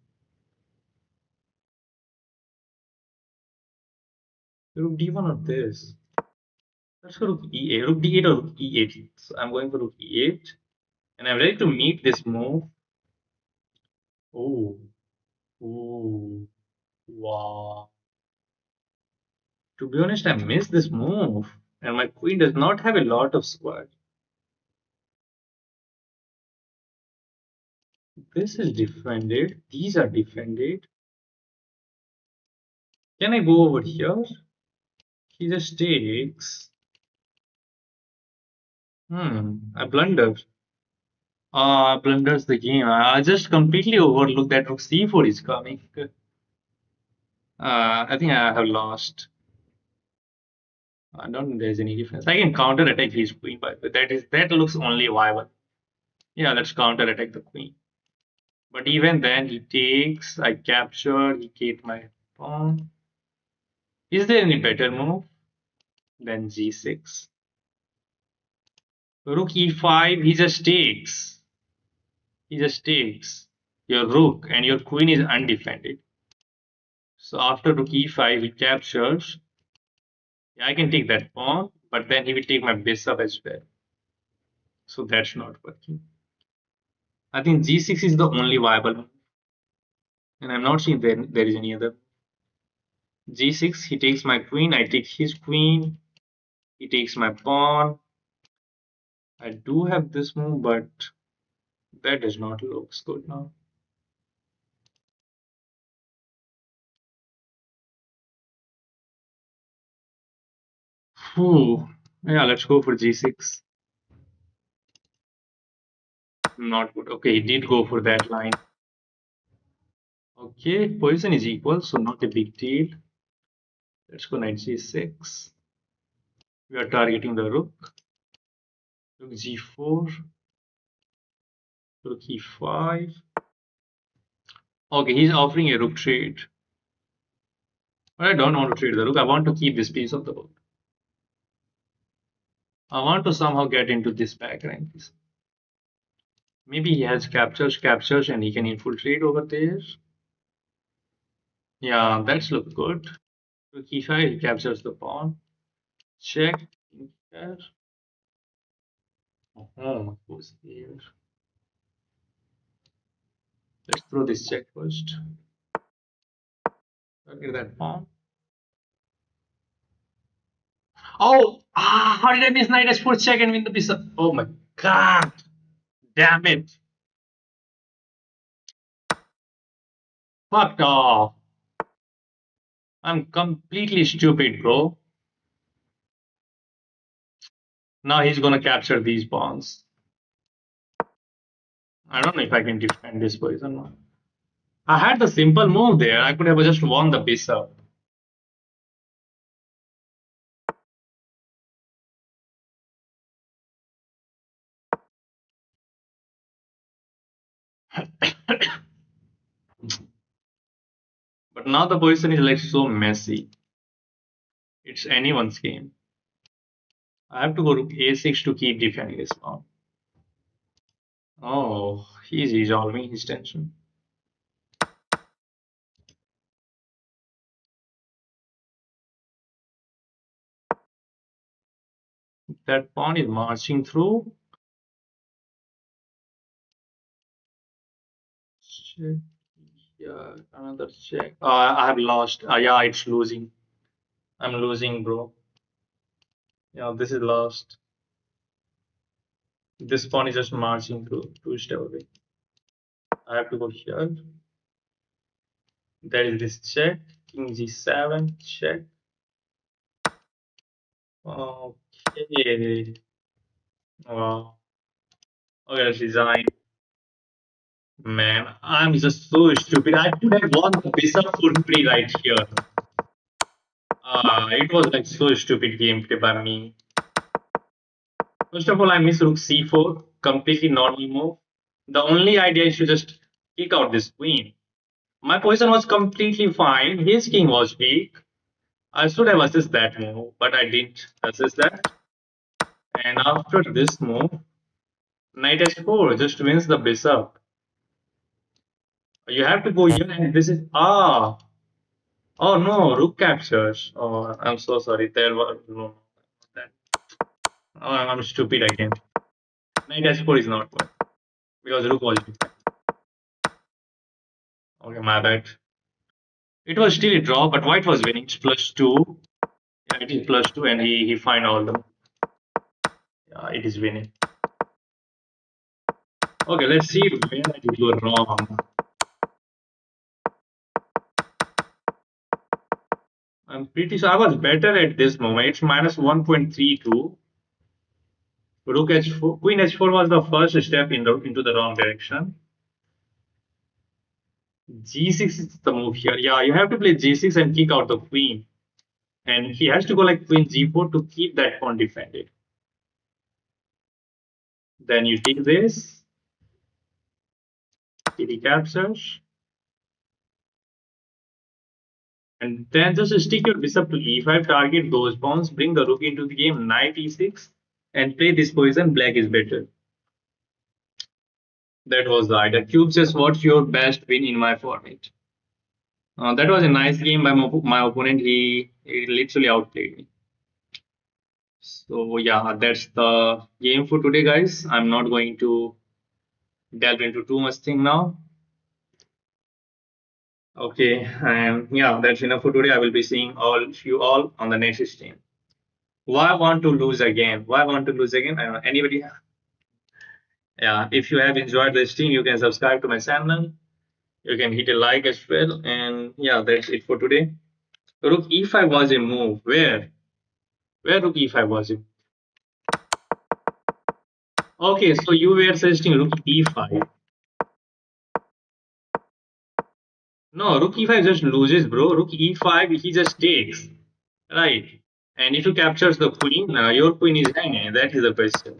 Rook d1 or this? Let's go rook e8. Rook d8 or rook e8. So I'm going for rook e8. And I'm ready to meet this move. Oh, oh, wow. To be honest, I missed this move. And my queen does not have a lot of square. This is defended. These are defended. Can I go over here? He just takes. I blundered. Blunders the game. I just completely overlooked that rook c4 is coming. I think I have lost. I don't think there's any difference. I can counter attack his queen, but that looks only viable. Yeah, let's counter attack the queen. But even then, he takes. I capture. He take my pawn. Is there any better move than g6? Rook e5. He just takes. He just takes your rook, and your queen is undefended. So after rook e5, he captures. Yeah, I can take that pawn, but then he will take my bishop as well. So that's not working. I think g6 is the only viable move, and I'm not seeing there is any other. G6, he takes my queen, I take his queen, he takes my pawn. I do have this move, but that does not look good now. Whew. Yeah, let's go for g6. Not good. Okay, he did go for that line. Okay, position is equal, so not a big deal. Let's go knight g6. We are targeting the rook. Rook g4. Rook e5. Okay, he's offering a rook trade. But I don't want to trade the rook. I want to keep this piece of the board. I want to somehow get into this back rank. Maybe he has captures, and he can infiltrate over there. Yeah, that's look good. Rook e5, he captures the pawn. Check. Here. Oh, goes here. Let's throw this check first. Target that pawn. Oh, how did I miss knight h4 check and win the piece? Oh my god. Damn it. Fucked off. I'm completely stupid, bro. Now he's gonna capture these pawns. I don't know if I can defend this position. I had the simple move there. I could have just won the bishop. But now the position is like so messy. It's anyone's game. I have to go to a6 to keep defending this pawn. Oh, he's resolving his tension. That pawn is marching through. Check. Yeah, another check. I have lost. Yeah, it's losing. I'm losing, bro. Yeah, this is lost. This pawn is just marching through two step away. I have to go here. There is this check. King g7 check. Okay. Wow. Okay, let's resign. Man, I'm just so stupid. I could have won the bishop for free right here. It was like so stupid gameplay by me. First of all, I miss rook c4. Completely normal move. The only idea is to just kick out this queen. My position was completely fine. His king was weak. I should have assessed that move, but I didn't assess that. And after this move, knight h4 just wins the bishop. You have to go here, and this is Oh no, rook captures. Oh, I'm so sorry. There was no. That, oh, I'm stupid again. Knight h4 is not good because rook was different. Okay, my bad. It was still a draw, but white was winning. It's +2. Yeah, it is +2, and he find all them. Yeah, it is winning. Okay, let's see where I did go wrong. I'm pretty sure I was better at this moment. It's -1.32. Rook h4, Queen h4 was the first step into the wrong direction. G6 is the move here. Yeah, you have to play G6 and kick out the queen. And he has to go like Queen G4 to keep that pawn defended. Then you take this, he captures, and then just stick your bishop to e5, target those pawns, bring the rook into the game, knight e6, and play this position. Black is better. That was the idea. Cube says, what's your best win in my format? That was a nice game by my opponent. He literally outplayed me. So yeah, that's the game for today, guys. I'm not going to delve into too much thing now. Okay, and yeah, that's enough for today. I will be seeing all you all on the next stream. Why want to lose again? Why want to lose again? I don't know. Anybody? Yeah, if you have enjoyed the stream, you can subscribe to my channel. You can hit a like as well. And yeah, that's it for today. Rook e5 was a move. Where? Where rook e5 was it? Okay, so you were suggesting rook e5. No, rook e5 just loses, bro. Rook e5, he just takes. Right. And if you captures the queen, your queen is hanging. That is the question.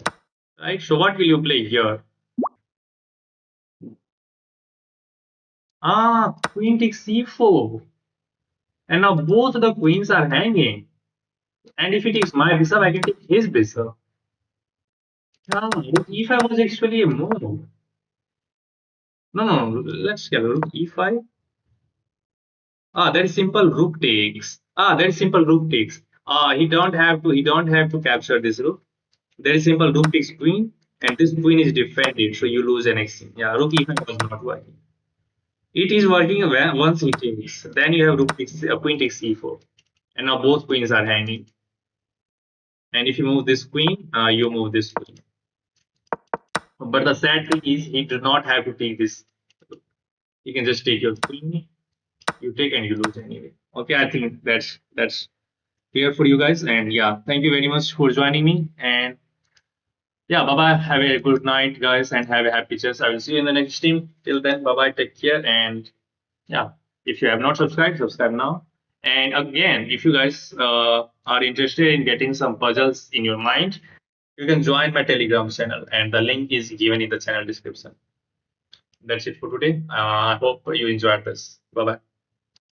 Right. So what will you play here? Ah, queen takes c4. And now both the queens are hanging. And if it is my bishop, I can take his bishop. Ah, rook e5 was actually a move. No, no, let's get rook e5. Ah, that is simple rook takes. Ah, that is simple rook takes. Ah, he don't have to capture this rook. There is simple rook takes queen, and this queen is defended, so you lose an exchange. Yeah, rook e5 was not working. It is working once it takes. Then you have rook takes, queen takes c4, and now both queens are hanging. And if you move this queen, you move this queen. But the sad thing is, he does not have to take this. You can just take your queen. You take and you lose anyway. Okay, I think that's clear for you guys. And yeah, thank you very much for joining me. And yeah, bye bye. Have a good night, guys, and have a happy chess. I will see you in the next stream. Till then, bye bye. Take care. And yeah, if you have not subscribed, subscribe now. And again, if you guys are interested in getting some puzzles in your mind, you can join my Telegram channel, and the link is given in the channel description. That's it for today. I hope you enjoyed this. Bye bye.